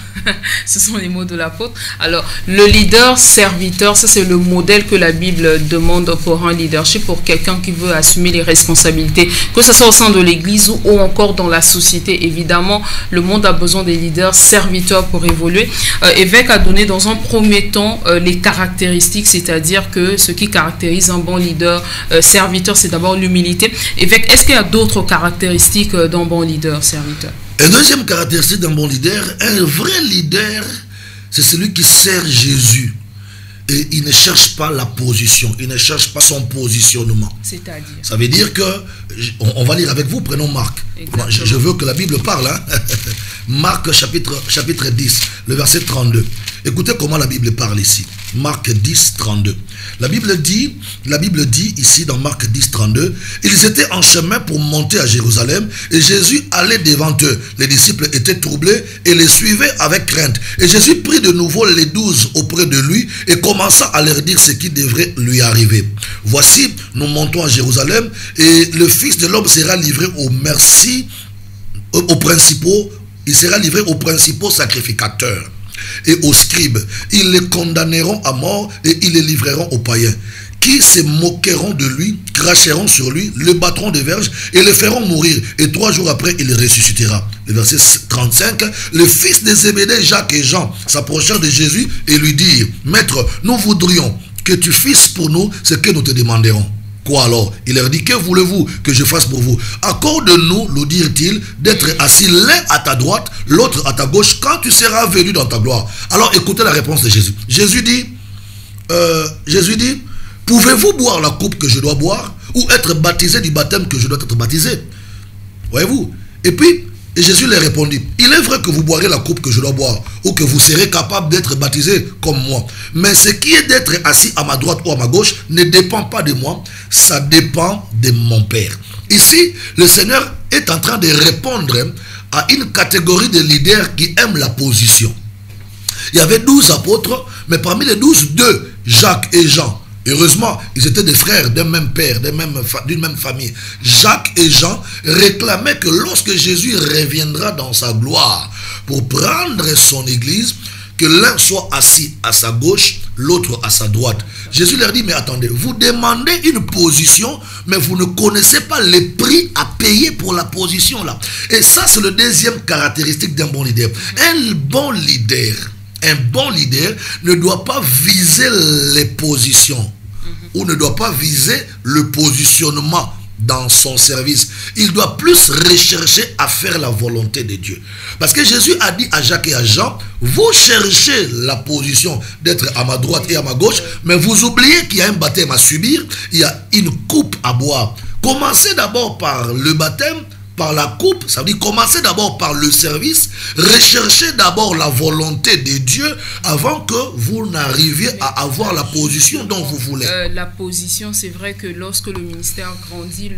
ce sont les mots de l'apôtre. Alors, le leader serviteur, ça c'est le modèle que la Bible demande pour un leadership, pour quelqu'un qui veut assumer les responsabilités, que ce soit au sein de l'Église ou encore dans la société. Évidemment, le monde a besoin des leaders serviteurs pour évoluer. Évêque a donné dans un premier temps les caractéristiques, c'est-à-dire que ce qui caractérise un bon leader serviteur, c'est d'abord l'humilité. Évêque, est-ce qu'il y a d'autres caractéristiques d'un bon leader serviteur? Et deuxième caractéristique d'un bon leader, un vrai leader, c'est celui qui sert Jésus. Et il ne cherche pas la position, il ne cherche pas son positionnement. C'est-à-dire? Ça veut dire que, on va lire avec vous, prenons Marc. Je veux que la Bible parle. Hein? Marc chapitre 10, le verset 32. Écoutez comment la Bible parle ici. Marc 10, 32. La Bible dit ici dans Marc 10, 32, ils étaient en chemin pour monter à Jérusalem et Jésus allait devant eux. Les disciples étaient troublés et les suivaient avec crainte. Et Jésus prit de nouveau les 12 auprès de lui et commença à leur dire ce qui devrait lui arriver. Voici, nous montons à Jérusalem et le Fils de l'homme sera livré aux principaux sacrificateurs et aux scribes. Ils les condamneront à mort et ils les livreront aux païens, qui se moqueront de lui, cracheront sur lui, le battront de verges et le feront mourir. Et 3 jours après, il ressuscitera. Le verset 35, le fils de Zébédée, Jacques et Jean, s'approchèrent de Jésus et lui dirent, Maître, nous voudrions que tu fasses pour nous ce que nous te demanderons. Quoi alors? Il leur dit, que voulez-vous que je fasse pour vous? Accorde-nous, lui dirent-ils, d'être assis l'un à ta droite, l'autre à ta gauche, quand tu seras venu dans ta gloire. Alors écoutez la réponse de Jésus. Jésus dit, pouvez-vous boire la coupe que je dois boire, ou être baptisé du baptême que je dois être baptisé? Voyez-vous? Et puis, Jésus leur répondit, il est vrai que vous boirez la coupe que je dois boire, ou que vous serez capable d'être baptisé comme moi. Mais ce qui est d'être assis à ma droite ou à ma gauche ne dépend pas de moi, ça dépend de mon Père. Ici, le Seigneur est en train de répondre à une catégorie de leaders qui aiment la position. Il y avait 12 apôtres, mais parmi les 12, 2, Jacques et Jean. Heureusement, ils étaient des frères d'un même père, d'une même famille. Jacques et Jean réclamaient que lorsque Jésus reviendra dans sa gloire pour prendre son église, que l'un soit assis à sa gauche, l'autre à sa droite. Jésus leur dit, mais attendez, vous demandez une position, mais vous ne connaissez pas les prix à payer pour la position là. Et ça, c'est le deuxième caractéristique d'un bon leader. Un bon leader ne doit pas viser les positions ou ne doit pas viser le positionnement dans son service. Il doit plus rechercher à faire la volonté de Dieu. Parce que Jésus a dit à Jacques et à Jean, vous cherchez la position d'être à ma droite et à ma gauche, mais vous oubliez qu'il y a un baptême à subir, il y a une coupe à boire. Commencez d'abord par le baptême, par la coupe, ça veut dire commencer d'abord par le service, rechercher d'abord la volonté de Dieu avant que vous n'arriviez à avoir la position dont vous voulez. La position, c'est vrai que lorsque le ministère grandit,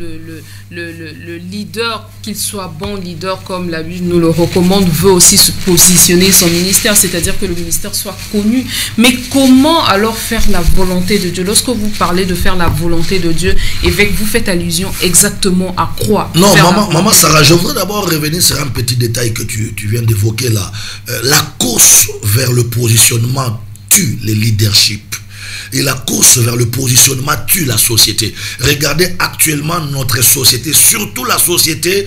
le leader, qu'il soit bon leader comme la Bible nous le recommande, veut aussi se positionner son ministère, c'est-à-dire que le ministère soit connu. Mais comment alors faire la volonté de Dieu? Lorsque vous parlez de faire la volonté de Dieu, évêque, vous faites allusion exactement à quoi? Non, maman Sarah, je voudrais d'abord revenir sur un petit détail que tu viens d'évoquer là. La course vers le positionnement tue les leaderships. Et la course vers le positionnement tue la société. Regardez actuellement notre société, surtout la société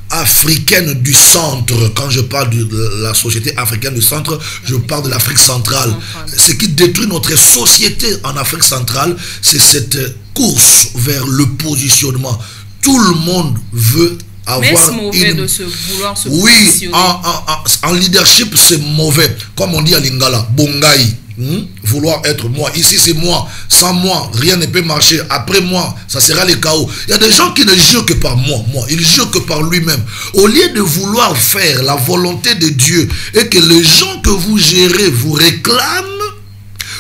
africaine du centre. Quand je parle de la société africaine du centre, je parle de l'Afrique centrale. Ce qui détruit notre société en Afrique centrale, c'est cette course vers le positionnement. Tout le monde veut avoir. Mais c'est mauvais de se vouloir se positionner. En leadership, c'est mauvais. Comme on dit à Lingala, bongaï. Vouloir être moi. Ici, c'est moi. Sans moi, rien ne peut marcher. Après moi, ça sera le chaos. Il y a des gens qui ne jurent que par moi. Ils jurent que par lui-même. Au lieu de vouloir faire la volonté de Dieu et que les gens que vous gérez vous réclament,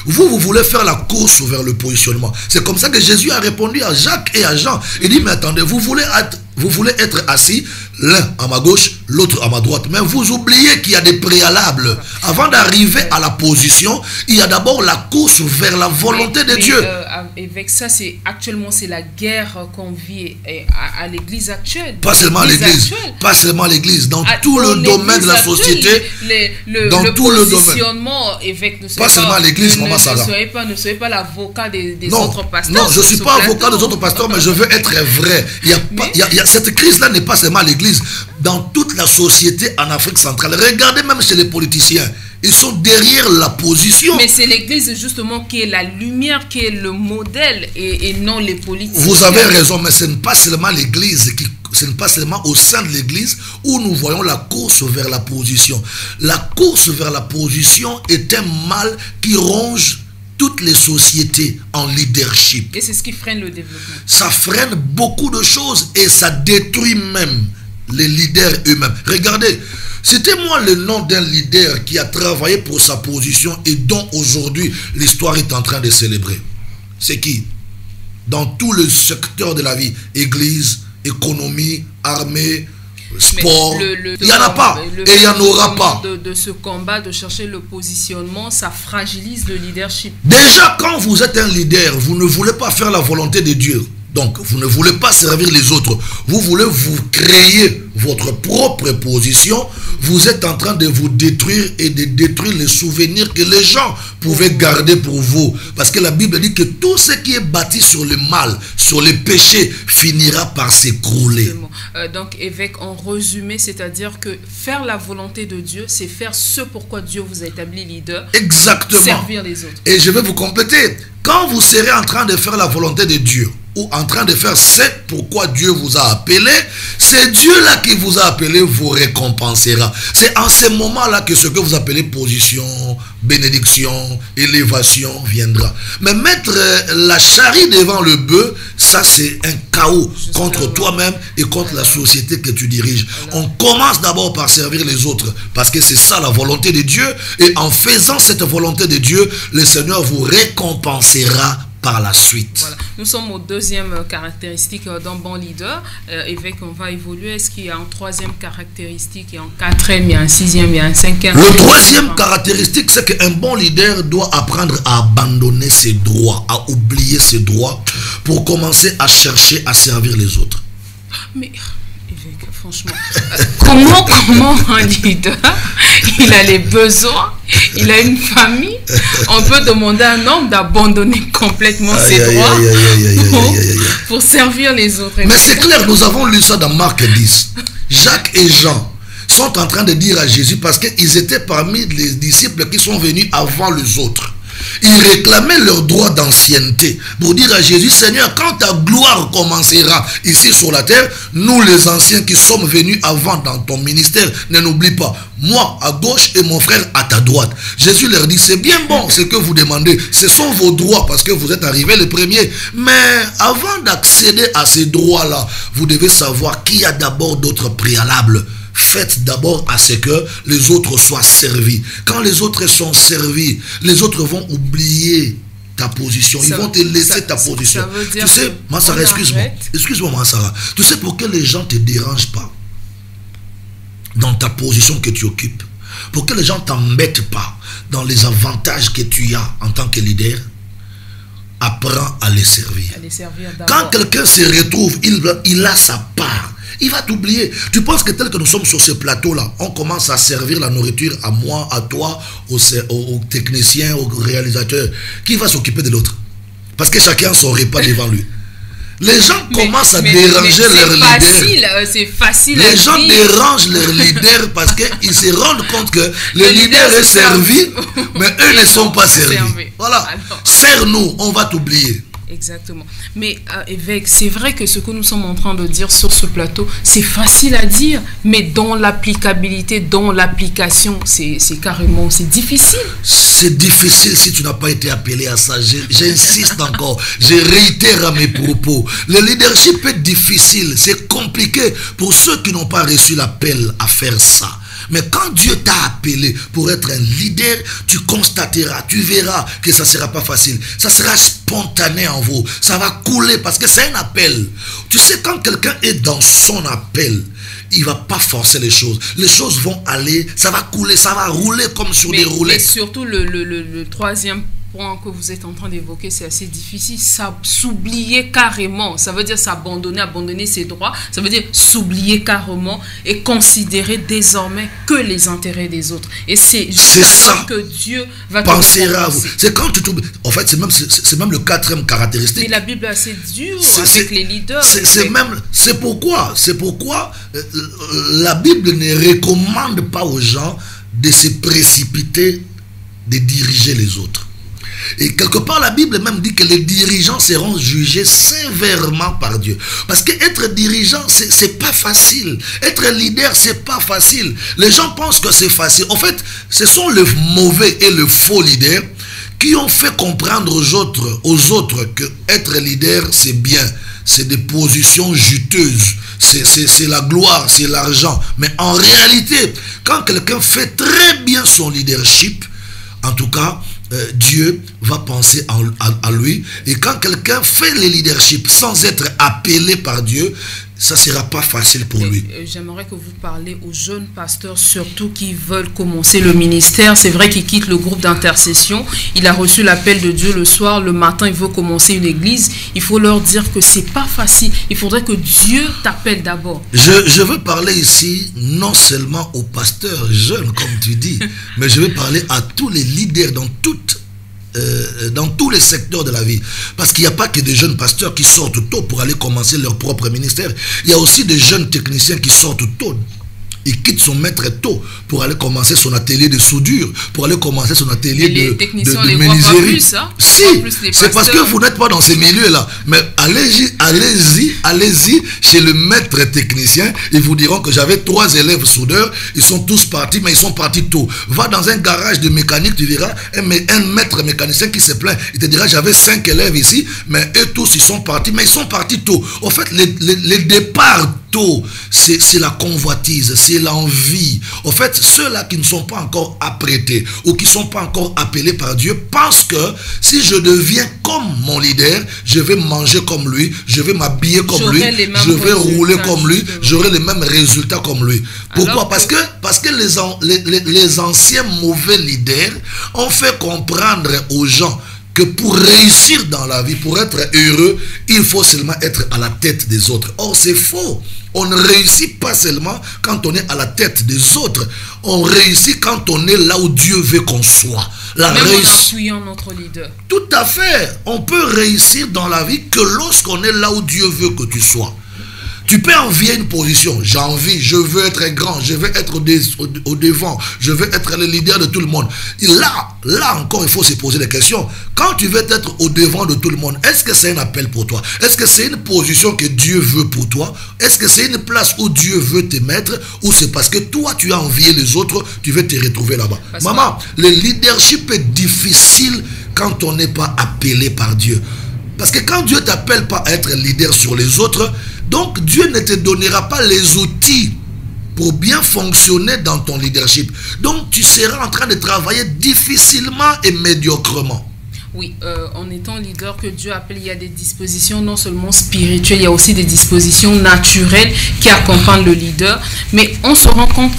Vous voulez faire la course vers le positionnement. C'est comme ça que Jésus a répondu à Jacques et à Jean. Il dit, mais attendez, vous voulez être assis, l'un à ma gauche, l'autre à ma droite. Mais vous oubliez qu'il y a des préalables. Avant d'arriver à la position, il y a d'abord la course vers la volonté de Dieu. Avec ça, c'est la guerre qu'on vit à l'église actuelle. Pas seulement à l'église. Pas seulement à l'église. Dans tout le domaine de la société. Dans tout le domaine. Pas seulement à l'église, Maman Sarah. Ne soyez pas l'avocat des autres pasteurs. Non, je ne suis pas avocat des autres pasteurs, mais je veux être vrai. Cette crise-là n'est pas seulement à l'église. Dans toute la société en Afrique centrale. Regardez même chez les politiciens. Ils sont derrière la position. Mais c'est l'église justement qui est la lumière, qui est le modèle et non les politiciens. Vous avez raison, mais ce n'est pas seulement l'église ce n'est pas seulement au sein de l'église où nous voyons la course vers la position. La course vers la position est un mal qui ronge toutes les sociétés en leadership. Et c'est ce qui freine le développement. Ça freine beaucoup de choses et ça détruit même les leaders eux-mêmes. Regardez, citez-moi le nom d'un leader qui a travaillé pour sa position et dont aujourd'hui l'histoire est en train de célébrer. C'est qui? Dans tout le secteur de la vie, église, économie, armée, sport, il n'y en a pas et il n'y en aura pas. De ce combat, de chercher le positionnement, ça fragilise le leadership. Déjà, quand vous êtes un leader, vous ne voulez pas faire la volonté de Dieu. Donc, vous ne voulez pas servir les autres. Vous voulez vous créer votre propre position. Vous êtes en train de vous détruire et de détruire les souvenirs que les gens pouvaient garder pour vous. Parce que la Bible dit que tout ce qui est bâti sur le mal, sur les péchés, finira par s'écrouler. Donc, évêque, en résumé, c'est-à-dire que faire la volonté de Dieu, c'est faire ce pourquoi Dieu vous a établi leader. Exactement. Servir les autres. Et je vais vous compléter. Quand vous serez en train de faire la volonté de Dieu, ou en train de faire ce pourquoi Dieu vous a appelé, c'est Dieu-là qui vous a appelé vous récompensera. C'est en ce moment-là que ce que vous appelez position, bénédiction, élévation viendra. Mais mettre la charrie devant le bœuf, ça c'est un chaos contre toi-même et contre la société que tu diriges. On commence d'abord par servir les autres parce que c'est ça la volonté de Dieu, et en faisant cette volonté de Dieu, le Seigneur vous récompensera par la suite. Voilà. Nous sommes aux deuxième caractéristique d'un bon leader. Évêque, on va évoluer. Est-ce qu'il y a une troisième caractéristique, il y a un quatrième, il y a un sixième, il y a un cinquième? Le troisième caractéristique, c'est qu'un bon leader doit apprendre à abandonner ses droits, à oublier ses droits pour commencer à chercher à servir les autres. Mais évêque, franchement, comment un leader, il a les besoins, il a une famille, on peut demander à un homme d'abandonner complètement ses droits pour servir les autres. Mais c'est clair, nous avons lu ça dans Marc 10. Jacques et Jean sont en train de dire à Jésus, parce qu'ils étaient parmi les disciples qui sont venus avant les autres. Ils réclamaient leur droit d'ancienneté pour dire à Jésus, Seigneur, quand ta gloire commencera ici sur la terre, nous les anciens qui sommes venus avant dans ton ministère, ne n'oublie pas, moi à gauche et mon frère à ta droite. Jésus leur dit, c'est bien bon ce que vous demandez, ce sont vos droits parce que vous êtes arrivés les premiers, mais avant d'accéder à ces droits-là, vous devez savoir qu'il y a d'abord d'autres préalables. Faites d'abord à ce que les autres soient servis. Quand les autres sont servis, les autres vont oublier ta position. Ils vont te laisser ta position. Tu sais, Mansara, excuse-moi Mansara. Tu sais pourquoi les gens ne te dérangent pas dans ta position que tu occupes? Pour que les gens ne t'embêtent pas dans les avantages que tu as en tant que leader? Apprends à les servir. Quand quelqu'un se retrouve, il a sa part. Il va t'oublier. Tu penses que tel que nous sommes sur ce plateau-là, on commence à servir la nourriture à moi, à toi, aux techniciens, aux réalisateurs. Qui va s'occuper de l'autre? Parce que chacun a son repas devant lui. Les gens commencent à déranger leur leader. C'est facile. Les gens dérangent leur leader parce qu'ils se rendent compte que le leader est servi, mais eux ne sont pas servis. Voilà. Sers-nous, on va t'oublier. Exactement. Mais évêque, c'est vrai que ce que nous sommes en train de dire sur ce plateau, c'est facile à dire, mais dans l'applicabilité, dans l'application, c'est carrément, c'est difficile. C'est difficile si tu n'as pas été appelé à ça. J'insiste encore, je réitère à mes propos. Le leadership est difficile, c'est compliqué pour ceux qui n'ont pas reçu l'appel à faire ça. Mais quand Dieu t'a appelé pour être un leader, tu constateras, tu verras que ça ne sera pas facile. Ça sera spontané en vous. Ça va couler parce que c'est un appel. Tu sais, quand quelqu'un est dans son appel, il ne va pas forcer les choses. Les choses vont aller, ça va couler, ça va rouler comme sur des roulettes. Mais surtout, le troisième point que vous êtes en train d'évoquer, c'est assez difficile. Ça, s'oublier carrément, ça veut dire abandonner ses droits, ça veut dire s'oublier carrément et considérer désormais que les intérêts des autres. Et c'est ça que Dieu va penser à vous. C'est quand tu t'oublies. En fait, c'est même le quatrième caractéristique. Mais la Bible est assez dure avec les leaders. C'est pourquoi la Bible ne recommande pas aux gens de se précipiter, de diriger les autres. Et quelque part, la Bible même dit que les dirigeants seront jugés sévèrement par Dieu. Parce qu'être dirigeant, c'est pas facile. Être leader, c'est pas facile. Les gens pensent que c'est facile. En fait, ce sont le mauvais et le faux leader qui ont fait comprendre aux autres que être leader, c'est bien. C'est des positions juteuses. C'est la gloire, c'est l'argent. Mais en réalité, quand quelqu'un fait très bien son leadership, en tout cas, Dieu va penser à lui. Et quand quelqu'un fait le leadership sans être appelé par Dieu, ça ne sera pas facile pour lui. J'aimerais que vous parlez aux jeunes pasteurs, surtout qui veulent commencer le ministère. C'est vrai qu'il quitte le groupe d'intercession. Il a reçu l'appel de Dieu le soir. Le matin, il veut commencer une église. Il faut leur dire que ce n'est pas facile. Il faudrait que Dieu t'appelle d'abord. Je veux parler ici non seulement aux pasteurs jeunes, comme tu dis, mais je veux parler à tous les leaders dans tous les secteurs de la vie. Parce qu'il n'y a pas que des jeunes pasteurs qui sortent tôt pour aller commencer leur propre ministère. Il y a aussi des jeunes techniciens qui sortent tôt. Il quitte son maître tôt pour aller commencer son atelier de soudure, pour aller commencer son atelier de menuiserie. Si, c'est parce que vous n'êtes pas dans ces milieux-là. Mais allez-y chez le maître technicien. Ils vous diront que j'avais 3 élèves soudeurs. Ils sont tous partis, mais ils sont partis tôt. Va dans un garage de mécanique, tu verras un maître mécanicien qui se plaint. Il te dira, j'avais 5 élèves ici, mais eux tous, ils sont partis, mais ils sont partis tôt. En fait, les départs tôt, c'est la convoitise, c'est l'envie. En fait, ceux-là qui ne sont pas encore apprêtés ou qui ne sont pas encore appelés par Dieu pensent que si je deviens comme mon leader, je vais manger comme lui, je vais m'habiller comme lui, je vais rouler comme lui, j'aurai les mêmes résultats comme lui. Pourquoi? Parce que les anciens mauvais leaders ont fait comprendre aux gens que pour réussir dans la vie, pour être heureux, il faut seulement être à la tête des autres. Or, c'est faux. On ne réussit pas seulement quand on est à la tête des autres. On réussit quand on est là où Dieu veut qu'on soit. Même en appuyant notre leader. Tout à fait. On peut réussir dans la vie que lorsqu'on est là où Dieu veut que tu sois. Tu peux envier une position. J'ai envie, je veux être grand, je veux être au devant, je veux être le leader de tout le monde. Et là encore, il faut se poser des questions. Quand tu veux être au devant de tout le monde, est-ce que c'est un appel pour toi? Est-ce que c'est une position que Dieu veut pour toi? Est-ce que c'est une place où Dieu veut te mettre? Ou c'est parce que toi, tu as envié les autres, tu veux te retrouver là-bas? Maman, le leadership est difficile quand on n'est pas appelé par Dieu. Parce que quand Dieu ne t'appelle pas à être leader sur les autres, donc Dieu ne te donnera pas les outils pour bien fonctionner dans ton leadership. Donc tu seras en train de travailler difficilement et médiocrement. Oui, en étant leader que Dieu appelle, il y a des dispositions non seulement spirituelles, il y a aussi des dispositions naturelles qui accompagnent le leader. Mais on se rend compte,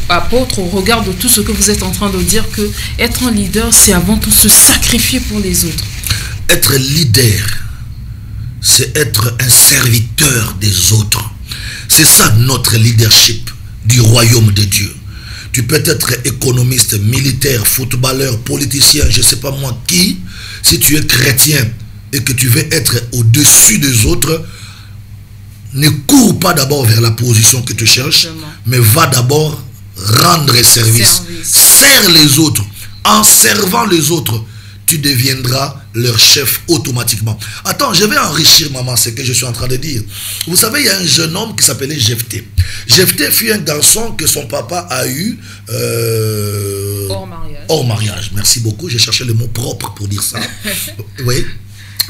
apôtre, au regard de tout ce que vous êtes en train de dire, que être un leader, c'est avant tout se sacrifier pour les autres. Être leader, c'est être un serviteur des autres. C'est ça notre leadership du royaume de Dieu. Tu peux être économiste, militaire, footballeur, politicien, je ne sais pas moi qui. Si tu es chrétien et que tu veux être au-dessus des autres, ne cours pas d'abord vers la position que tu cherches, mais va d'abord rendre service. Sers les autres. En servant les autres, tu deviendras leur chef automatiquement. Attends, je vais enrichir, maman, ce que je suis en train de dire. Vous savez, il y a un jeune homme qui s'appelait Jephthé. Jephthé fut un garçon que son papa a eu hors mariage. Hors mariage. Merci beaucoup. J'ai cherché le mot propre pour dire ça. Oui.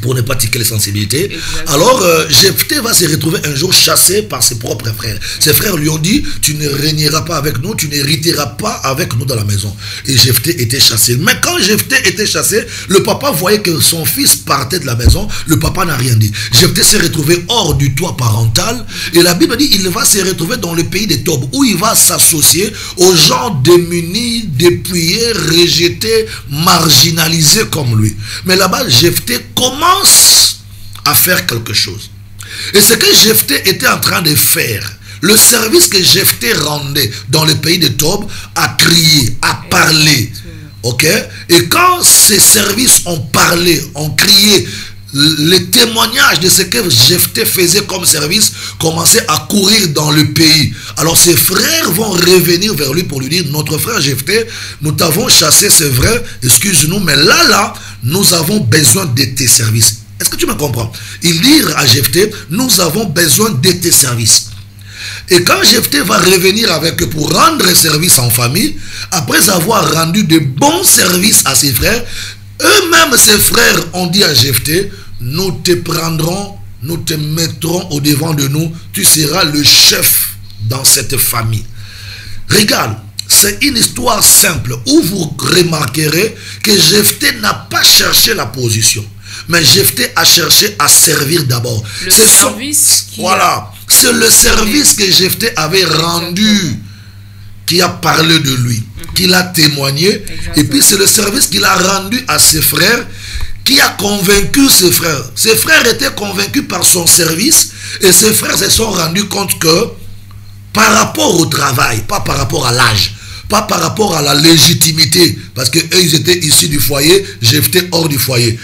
pour ne pas tiquer les sensibilités. Exactement. Alors, Jephthé va se retrouver un jour chassé par ses propres frères. Ses frères lui ont dit, tu ne régneras pas avec nous, tu n'hériteras pas avec nous dans la maison. Et Jephthé était chassé. Mais quand Jephthé était chassé, le papa voyait que son fils partait de la maison. Le papa n'a rien dit. Jephthé s'est retrouvé hors du toit parental. Et la Bible dit, il va se retrouver dans le pays des Tob, où il va s'associer aux gens démunis, dépouillés, rejetés, marginalisés comme lui. Mais là-bas, Jephthé commence à faire quelque chose. Et ce que Jephthé était en train de faire, le service que Jephthé rendait dans le pays de Tob, a crié, a parlé. Ok? Et quand ces services ont parlé, ont crié, les témoignages de ce que Jephthé faisait comme service commençaient à courir dans le pays. Alors ses frères vont revenir vers lui pour lui dire, notre frère Jephthé, nous t'avons chassé, c'est vrai, excuse-nous, mais là, nous avons besoin de tes services. Est-ce que tu me comprends? Ils disent à Jephthé, nous avons besoin de tes services. Et quand Jephthé va revenir avec eux pour rendre service en famille, après avoir rendu de bons services à ses frères, eux-mêmes ses frères ont dit à Jephthé, nous te prendrons, nous te mettrons au devant de nous, tu seras le chef dans cette famille. Regarde, c'est une histoire simple où vous remarquerez que Jephthé n'a pas cherché la position, mais Jephthé a cherché à servir d'abord. C'est service voilà, c'est le service que Jephthé avait rendu qui a parlé de lui, qu'il a témoigné. Exactement. Et puis c'est le service qu'il a rendu à ses frères qui a convaincu ses frères. Ses frères étaient convaincus par son service et ses frères se sont rendus compte que par rapport au travail, pas par rapport à l'âge, pas par rapport à la légitimité, parce qu'eux ils étaient issus du foyer, Jephthé hors du foyer.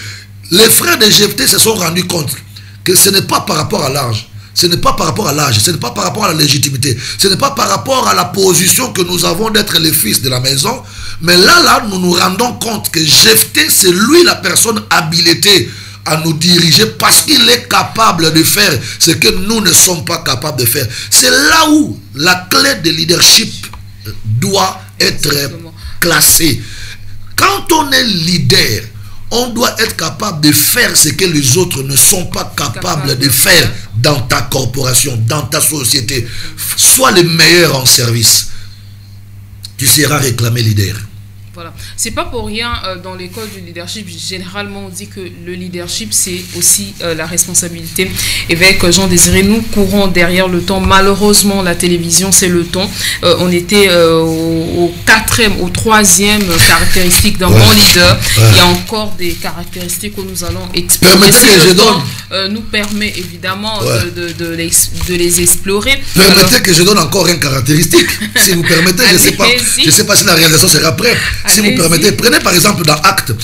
Les frères de Jephthé se sont rendus compte que ce n'est pas par rapport à l'âge, ce n'est pas par rapport à l'âge, ce n'est pas par rapport à la légitimité, ce n'est pas par rapport à la position que nous avons d'être les fils de la maison, mais là, nous nous rendons compte que Jephthé, c'est lui la personne habilitée à nous diriger parce qu'il est capable de faire ce que nous ne sommes pas capables de faire. C'est là où la clé de leadership doit être classée. Quand on est leader, on doit être capable de faire ce que les autres ne sont pas capables de faire dans ta corporation, dans ta société. Sois le meilleur en service. Tu seras réclamé leader. Voilà. C'est pas pour rien dans l'école du leadership, généralement on dit que le leadership c'est aussi la responsabilité. Évêque Jean Désiré, nous courons derrière le temps. Malheureusement la télévision c'est le temps. On était au quatrième, au troisième caractéristique d'un bon leader. Il y a encore des caractéristiques que nous allons explorer. Permettez que je donne. Nous permet évidemment de les explorer. Permettez que je donne encore une caractéristique. Si vous permettez, je ne sais pas si la réalisation sera prête. Si vous permettez, prenez par exemple dans Actes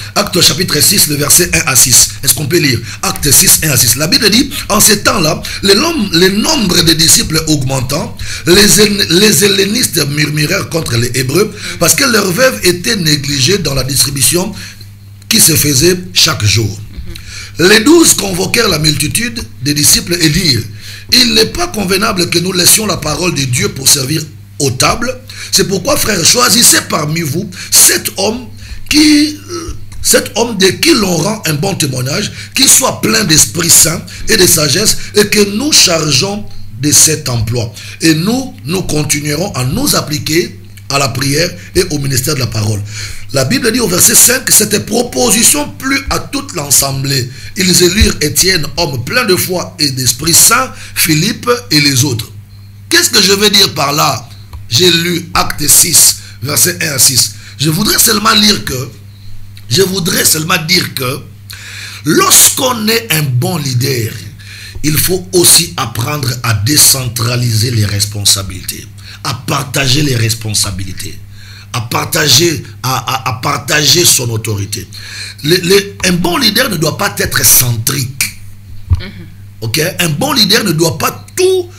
chapitre 6, le verset 1 à 6. Est-ce qu'on peut lire Actes 6, 1 à 6. La Bible dit, en ces temps-là, le nombre de disciples augmentant, les hellénistes murmurèrent contre les Hébreux parce que leurs veuves étaient négligées dans la distribution qui se faisait chaque jour. Les 12 convoquèrent la multitude des disciples et dirent, il n'est pas convenable que nous laissions la parole de Dieu pour servir aux tables. C'est pourquoi, frères, choisissez parmi vous cet homme de qui l'on rend un bon témoignage, qui soit plein d'Esprit Saint et de sagesse, et que nous chargeons de cet emploi. Et nous continuerons à nous appliquer à la prière et au ministère de la parole. La Bible dit au verset 5, cette proposition plut à toute l'assemblée. Ils élurent Étienne, homme plein de foi et d'Esprit Saint, Philippe et les autres. Qu'est-ce que je veux dire par là? J'ai lu Acte 6, verset 1 à 6. Je voudrais seulement dire que lorsqu'on est un bon leader, il faut aussi apprendre à décentraliser les responsabilités, à partager les responsabilités, à partager son autorité. Un bon leader ne doit pas être centrique. Ok? Un bon leader ne doit pas tout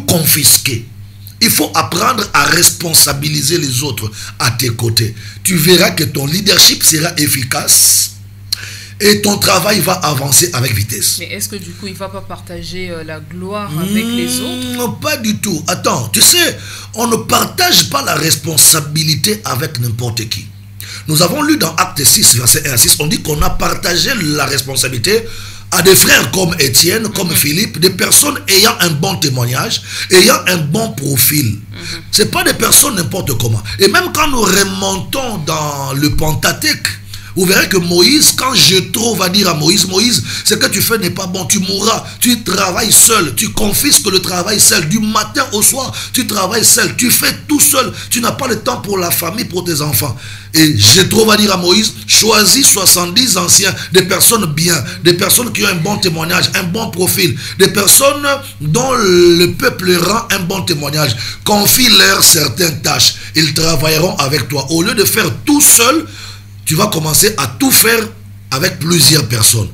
confisquer. Il faut apprendre à responsabiliser les autres à tes côtés. Tu verras que ton leadership sera efficace et ton travail va avancer avec vitesse. Mais est-ce que du coup, il ne va pas partager la gloire avec les autres? Non, pas du tout. Attends, tu sais, on ne partage pas la responsabilité avec n'importe qui. Nous avons lu dans Acte 6, verset 1 à 6, on dit qu'on a partagé la responsabilité à des frères comme Étienne, comme Philippe, des personnes ayant un bon témoignage, ayant un bon profil. Ce n'est pas des personnes n'importe comment. Et même quand nous remontons dans le Pentateuque, vous verrez que Moïse, quand Jéthro va dire à Moïse, Moïse, ce que tu fais n'est pas bon, tu mourras, tu travailles seul, tu confisques le travail seul, du matin au soir, tu travailles seul, tu fais tout seul, tu n'as pas le temps pour la famille, pour tes enfants. Et Jéthro va dire à Moïse, choisis 70 anciens, des personnes bien, des personnes qui ont un bon témoignage, un bon profil, des personnes dont le peuple rend un bon témoignage. Confie-leur certaines tâches, ils travailleront avec toi. Au lieu de faire tout seul, tu vas commencer à tout faire avec plusieurs personnes.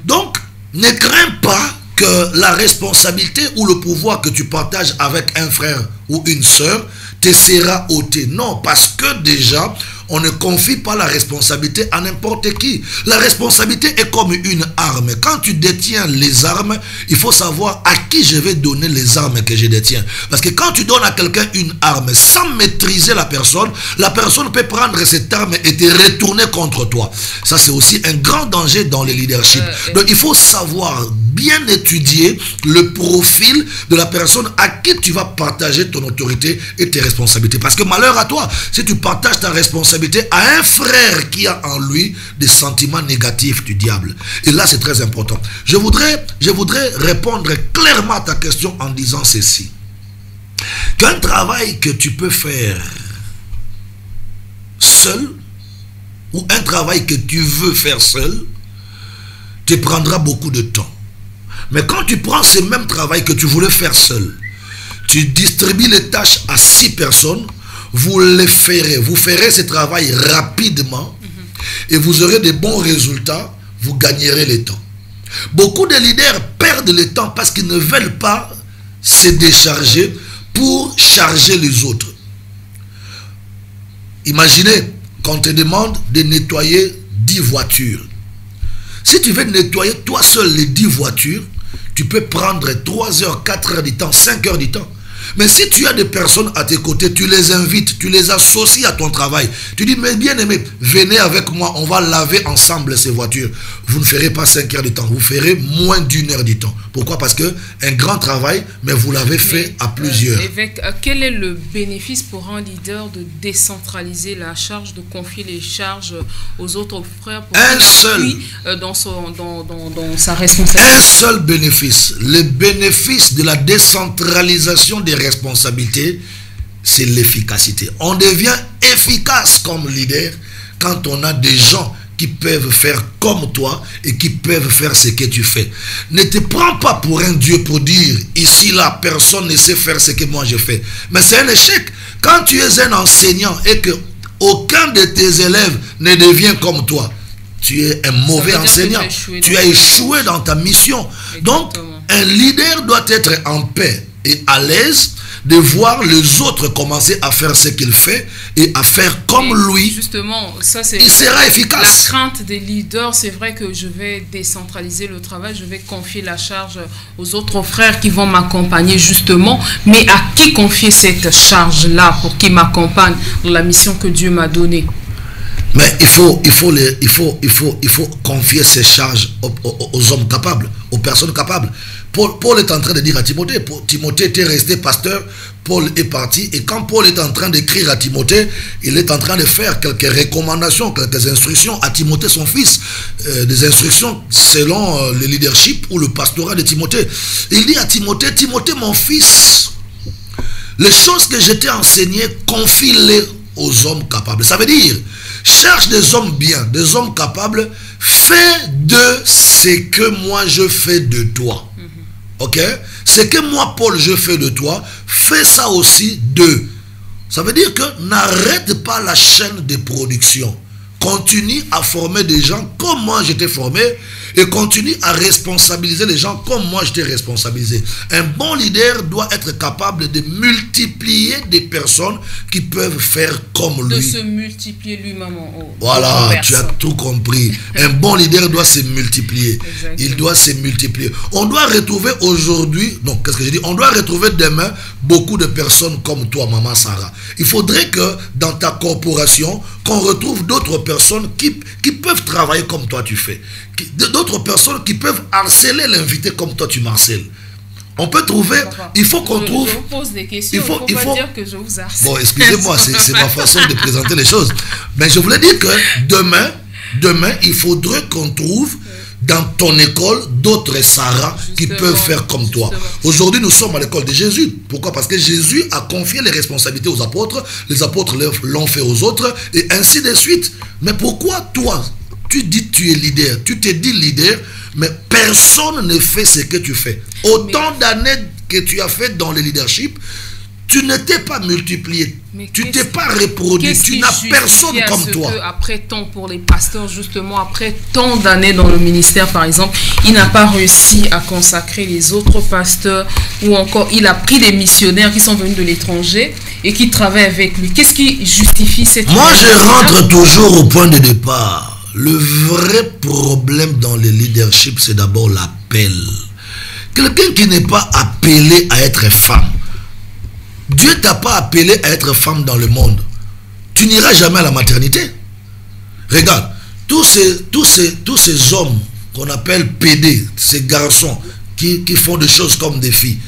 Donc, ne crains pas que la responsabilité ou le pouvoir que tu partages avec un frère ou une sœur te sera ôté. Non, parce que déjà, on ne confie pas la responsabilité à n'importe qui. La responsabilité est comme une arme. Quand tu détiens les armes, il faut savoir à qui je vais donner les armes que je détiens. Parce que quand tu donnes à quelqu'un une arme sans maîtriser la personne peut prendre cette arme et te retourner contre toi. Ça, c'est aussi un grand danger dans le leadership. Donc, il faut savoir bien étudier le profil de la personne à qui tu vas partager ton autorité et tes responsabilités. Parce que malheur à toi, si tu partages ta responsabilité à un frère qui a en lui des sentiments négatifs du diable. Et là, c'est très important. Je voudrais répondre clairement à ta question en disant ceci. Qu'un travail que tu peux faire seul, ou un travail que tu veux faire seul, te prendra beaucoup de temps. Mais quand tu prends ce même travail que tu voulais faire seul, tu distribues les tâches à 6 personnes, vous ferez ce travail rapidement et vous aurez de bons résultats, vous gagnerez le temps. Beaucoup de leaders perdent le temps parce qu'ils ne veulent pas se décharger pour charger les autres. Imaginez qu'on te demande de nettoyer 10 voitures. Si tu veux nettoyer toi seul les 10 voitures, tu peux prendre 3 heures, 4 heures du temps, 5 heures du temps. Mais si tu as des personnes à tes côtés, tu les invites, tu les associes à ton travail. Tu dis, mais bien aimé, venez avec moi, on va laver ensemble ces voitures. Vous ne ferez pas 5 heures de temps, vous ferez moins d'1 heure de temps. Pourquoi? Parce que un grand travail, mais vous l'avez fait à plusieurs. Évêque, quel est le bénéfice pour un leader de décentraliser la charge, de confier les charges aux autres frères pour un seul dans sa responsabilité? Un seul bénéfice. Le bénéfice de la décentralisation des responsabilités, c'est l'efficacité. On devient efficace comme leader quand on a des gens qui peuvent faire comme toi et qui peuvent faire ce que tu fais. Ne te prends pas pour un Dieu pour dire ici là personne ne sait faire ce que moi je fais. Mais c'est un échec. Quand tu es un enseignant et que aucun de tes élèves ne devient comme toi, tu es un mauvais enseignant. Tu as échoué dans ta mission. Exactement. Donc un leader doit être en paix et à l'aise de voir les autres commencer à faire ce qu'il fait et à faire comme lui. Justement, ça c'est il sera efficace. La crainte des leaders, c'est vrai que je vais décentraliser le travail, je vais confier la charge aux autres frères qui vont m'accompagner justement, mais à qui confier cette charge-là pour qu'ils m'accompagnent dans la mission que Dieu m'a donnée? Mais il faut confier ces charges aux hommes capables, aux personnes capables. Paul est en train de dire à Timothée, Timothée était resté pasteur, Paul est parti, et quand Paul est en train d'écrire à Timothée, il est en train de faire quelques recommandations, quelques instructions à Timothée, son fils, des instructions selon le leadership ou le pastorat de Timothée. Il dit à Timothée, Timothée mon fils, les choses que je t'ai enseignées, confie-les aux hommes capables. Ça veut dire, cherche des hommes bien, des hommes capables, fais de ce que moi je fais de toi. Ok? Ce que moi, Paul, je fais de toi, fais ça aussi d'eux. Ça veut dire que n'arrête pas la chaîne de production. Continue à former des gens comme moi je t'ai formé Et continue à responsabiliser les gens comme moi je t'ai responsabilisé. Un bon leader doit être capable de multiplier des personnes qui peuvent faire comme lui. De se multiplier lui-même. Voilà, tu as tout compris. Un bon leader doit se multiplier. Exactement. Il doit se multiplier. On doit retrouver aujourd'hui, non, qu'est-ce que j'ai dit? On doit retrouver demain beaucoup de personnes comme toi, Maman Sarah. Il faudrait que dans ta corporation, qu'on retrouve d'autres personnes qui peuvent travailler comme toi tu fais. D'autres personnes qui peuvent harceler l'invité comme toi tu marcelles. On peut trouver, il faut qu'on trouve... Je vous pose des questions, il faut pas dire que je vous harcèle. Bon, excusez-moi, c'est ma façon de présenter les choses. Mais je voulais dire que demain, il faudrait qu'on trouve dans ton école d'autres Sarah qui peuvent faire comme toi. Aujourd'hui, nous sommes à l'école de Jésus. Pourquoi? Parce que Jésus a confié les responsabilités aux apôtres, les apôtres l'ont fait aux autres, et ainsi de suite. Mais pourquoi toi, tu dis que tu es leader, tu te dis leader, mais personne ne fait ce que tu fais. Autant d'années que tu as fait dans le leadership, tu ne t'es pas multiplié, tu t'es pas reproduit, tu n'as personne comme toi. Après tant pour les pasteurs, justement, après tant d'années dans le ministère, par exemple, il n'a pas réussi à consacrer les autres pasteurs, ou encore il a pris des missionnaires qui sont venus de l'étranger et qui travaillent avec lui. Qu'est-ce qui justifie cette... Moi, je rentre toujours au point de départ. Le vrai problème dans le leadership, c'est d'abord l'appel. Quelqu'un qui n'est pas appelé à être femme. Dieu t'a pas appelé à être femme dans le monde. Tu n'iras jamais à la maternité. Regarde, tous ces hommes qu'on appelle PD, ces garçons qui font des choses comme des filles,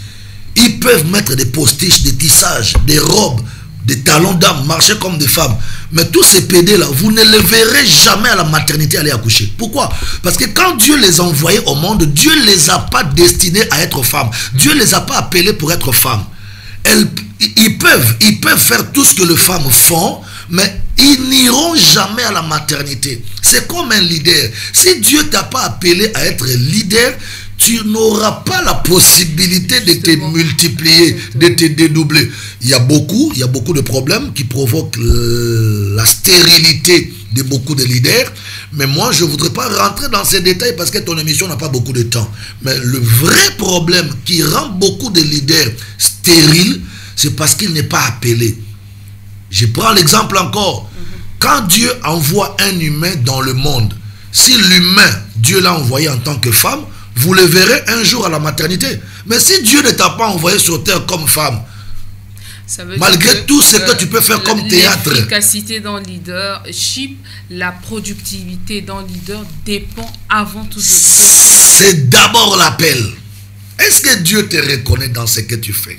ils peuvent mettre des postiches, des tissages, des robes, des talons d'âme, marcher comme des femmes. Mais tous ces PD là, vous ne les verrez jamais à la maternité aller accoucher. Pourquoi? Parce que quand Dieu les a envoyés au monde, Dieu ne les a pas destinés à être femmes. Dieu ne les a pas appelés pour être femmes. Ils peuvent faire tout ce que les femmes font, mais ils n'iront jamais à la maternité. C'est comme un leader. Si Dieu t'a pas appelé à être leader, tu n'auras pas la possibilité de te multiplier, de te dédoubler. Il y a beaucoup de problèmes qui provoquent la stérilité de beaucoup de leaders. Mais moi, je ne voudrais pas rentrer dans ces détails parce que ton émission n'a pas beaucoup de temps. Mais le vrai problème qui rend beaucoup de leaders stériles, c'est parce qu'il n'est pas appelé. Je prends l'exemple encore. Quand Dieu envoie un humain dans le monde, si l'humain, Dieu l'a envoyé en tant que femme, vous le verrez un jour à la maternité. Mais si Dieu ne t'a pas envoyé sur terre comme femme, malgré tout ce que tu peux faire comme théâtre. L'efficacité dans le leadership, la productivité dans le leader dépend avant tout de ça. C'est d'abord l'appel. Est-ce que Dieu te reconnaît dans ce que tu fais?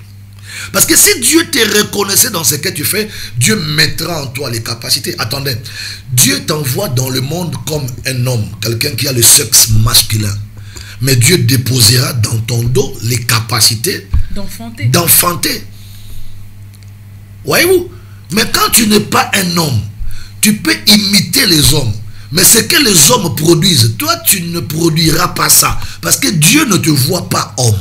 Parce que si Dieu te reconnaissait dans ce que tu fais, Dieu mettra en toi les capacités. Attendez, Dieu t'envoie dans le monde comme un homme, quelqu'un qui a le sexe masculin. Mais Dieu déposera dans ton dos les capacités d'enfanter. Voyez-vous? Mais quand tu n'es pas un homme, tu peux imiter les hommes. Mais ce que les hommes produisent, toi tu ne produiras pas ça. Parce que Dieu ne te voit pas homme.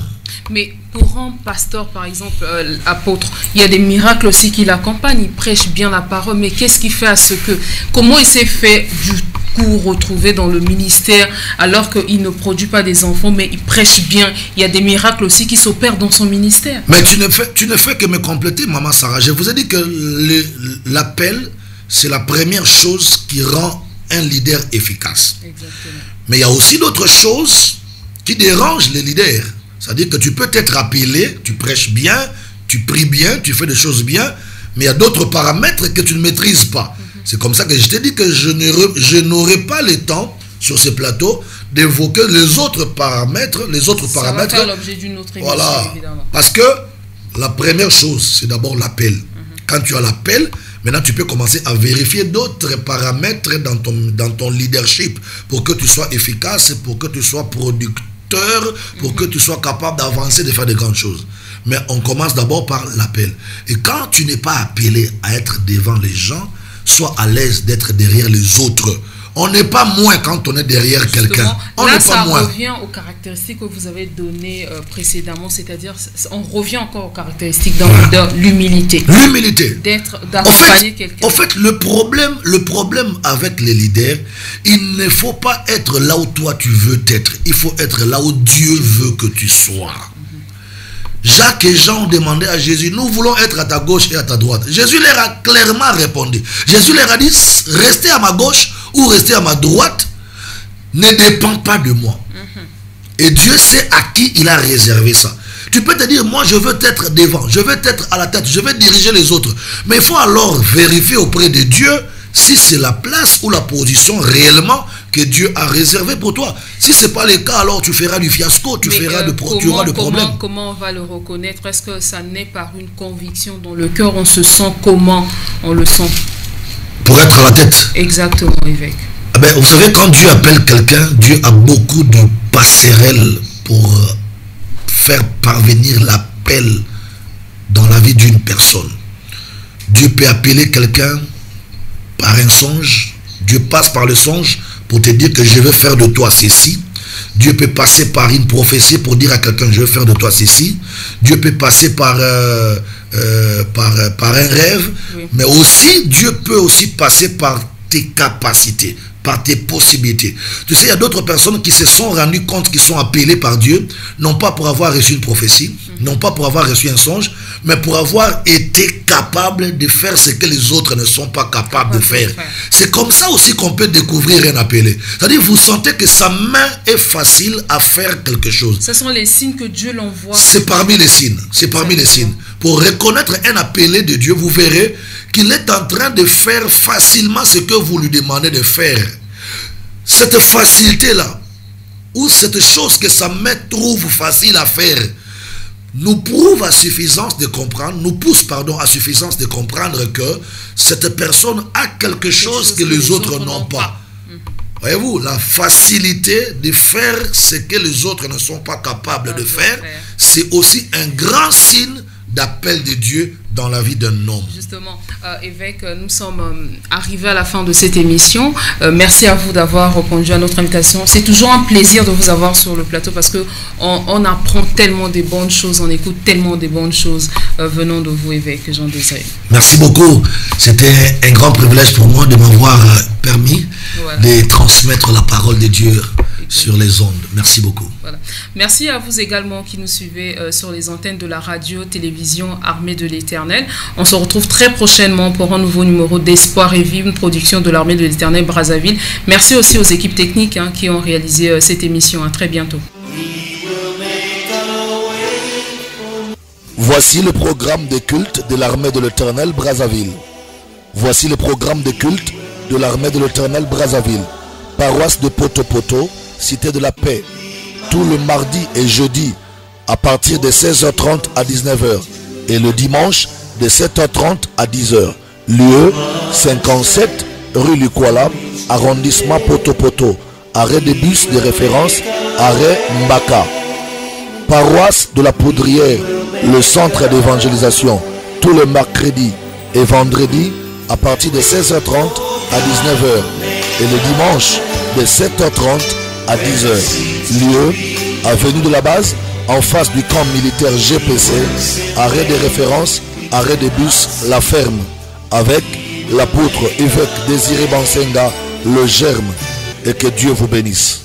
Mais pour un pasteur, par exemple, apôtre, il y a des miracles aussi qui l'accompagnent. Il prêche bien la parole. Mais qu'est-ce qui fait à ce que... Comment il s'est fait du coup retrouver dans le ministère alors qu'il ne produit pas des enfants, mais il prêche bien? Il y a des miracles aussi qui s'opèrent dans son ministère. Mais tu ne fais que me compléter, Maman Sarah. Je vous ai dit que l'appel, c'est la première chose qui rend un leader efficace. Exactement. Mais il y a aussi d'autres choses qui dérangent les leaders. C'est-à-dire que tu peux être appelé, tu prêches bien, tu pries bien, tu fais des choses bien, mais il y a d'autres paramètres que tu ne maîtrises pas. C'est comme ça que je t'ai dit que je n'aurai pas le temps sur ce plateau d'évoquer les autres paramètres. Ça va faire l'objet d'une autre émission, voilà. Évidemment. Parce que la première chose, c'est d'abord l'appel. Quand tu as l'appel, maintenant tu peux commencer à vérifier d'autres paramètres dans ton leadership pour que tu sois efficace, pour que tu sois producteur, pour que tu sois capable d'avancer, de faire de grandes choses. Mais on commence d'abord par l'appel. Et quand tu n'es pas appelé à être devant les gens, sois à l'aise d'être derrière les autres. On n'est pas moins quand on est derrière quelqu'un. On là, n'est pas moins. Ça revient aux caractéristiques que vous avez données précédemment, c'est-à-dire, on revient encore aux caractéristiques d'un leader, l'humilité. L'humilité. D'accompagner quelqu'un. En fait, le problème avec les leaders, il ne faut pas être là où toi tu veux être. Il faut être là où Dieu veut que tu sois. Jacques et Jean ont demandé à Jésus, nous voulons être à ta gauche et à ta droite. Jésus leur a clairement répondu. Jésus leur a dit, restez à ma gauche ou restez à ma droite ne dépend pas de moi. Et Dieu sait à qui il a réservé ça. Tu peux te dire, moi je veux être devant, je veux être à la tête, je veux diriger les autres. Mais il faut alors vérifier auprès de Dieu si c'est la place ou la position réellement que Dieu a réservé pour toi. Si ce n'est pas le cas, alors tu feras du fiasco, tu auras de problèmes. Comment on va le reconnaître? Est-ce que ça naît par une conviction dans le cœur? On se sent comment? On le sent. Pour être à la tête. Exactement, évêque. Ah ben, vous savez, quand Dieu appelle quelqu'un, Dieu a beaucoup de passerelles pour faire parvenir l'appel dans la vie d'une personne. Dieu peut appeler quelqu'un par un songe. Dieu passe par le songe pour te dire que je veux faire de toi ceci. Dieu peut passer par une prophétie pour dire à quelqu'un je veux faire de toi ceci. Dieu peut passer par un rêve. Oui. Mais aussi, Dieu peut aussi passer par tes capacités, par tes possibilités. Tu sais, il y a d'autres personnes qui se sont rendues compte qu'ils sont appelés par Dieu, non pas pour avoir reçu une prophétie, non pas pour avoir reçu un songe, mais pour avoir été capable de faire ce que les autres ne sont pas capables de faire. C'est comme ça aussi qu'on peut découvrir un appelé. C'est-à-dire, vous sentez que sa main est facile à faire quelque chose. Ce sont les signes que Dieu l'envoie. C'est parmi les signes. C'est parmi les signes. Pour reconnaître un appelé de Dieu, vous verrez qu'il est en train de faire facilement ce que vous lui demandez de faire. Cette facilité-là, ou cette chose que sa main trouve facile à faire, nous prouve à suffisance de comprendre, nous pousse à suffisance de comprendre que cette personne a quelque chose que les autres n'ont pas. Voyez-vous, la facilité de faire ce que les autres ne sont pas capables de faire, c'est aussi un grand signe d'appel de Dieu dans la vie d'un homme. Justement, évêque, nous sommes arrivés à la fin de cette émission. Merci à vous d'avoir répondu à notre invitation. C'est toujours un plaisir de vous avoir sur le plateau parce que on apprend tellement de bonnes choses, on écoute tellement de bonnes choses venant de vous, évêque Jean Désiré. Merci beaucoup. C'était un grand privilège pour moi de m'avoir permis de transmettre la parole de Dieu sur les ondes. Merci beaucoup. Voilà. Merci à vous également qui nous suivez sur les antennes de la radio-télévision Armée de l'Éternel. On se retrouve très prochainement pour un nouveau numéro d'Espoir et Vie, une production de l'Armée de l'Éternel Brazzaville. Merci aussi aux équipes techniques qui ont réalisé cette émission. À très bientôt. Voici le programme de culte de l'Armée de l'Éternel Brazzaville. Voici le programme de culte de l'Armée de l'Éternel Brazzaville. Paroisse de Poto-Poto, Cité de la Paix, tout le mardi et jeudi à partir de 16h30 à 19h et le dimanche de 7h30 à 10h. Lieu 57 rue Lukwala, arrondissement Poto-Poto. Arrêt de bus de référence, arrêt Mbaka. Paroisse de la Poudrière, le centre d'évangélisation, tous les mercredis et vendredis à partir de 16h30 à 19h et le dimanche de 7h30 à 10h. Lieu, avenue de la Base, en face du camp militaire GPC, arrêt de référence, arrêt de bus La Ferme, avec l'apôtre évêque Désiré Bansenga, le germe, et que Dieu vous bénisse.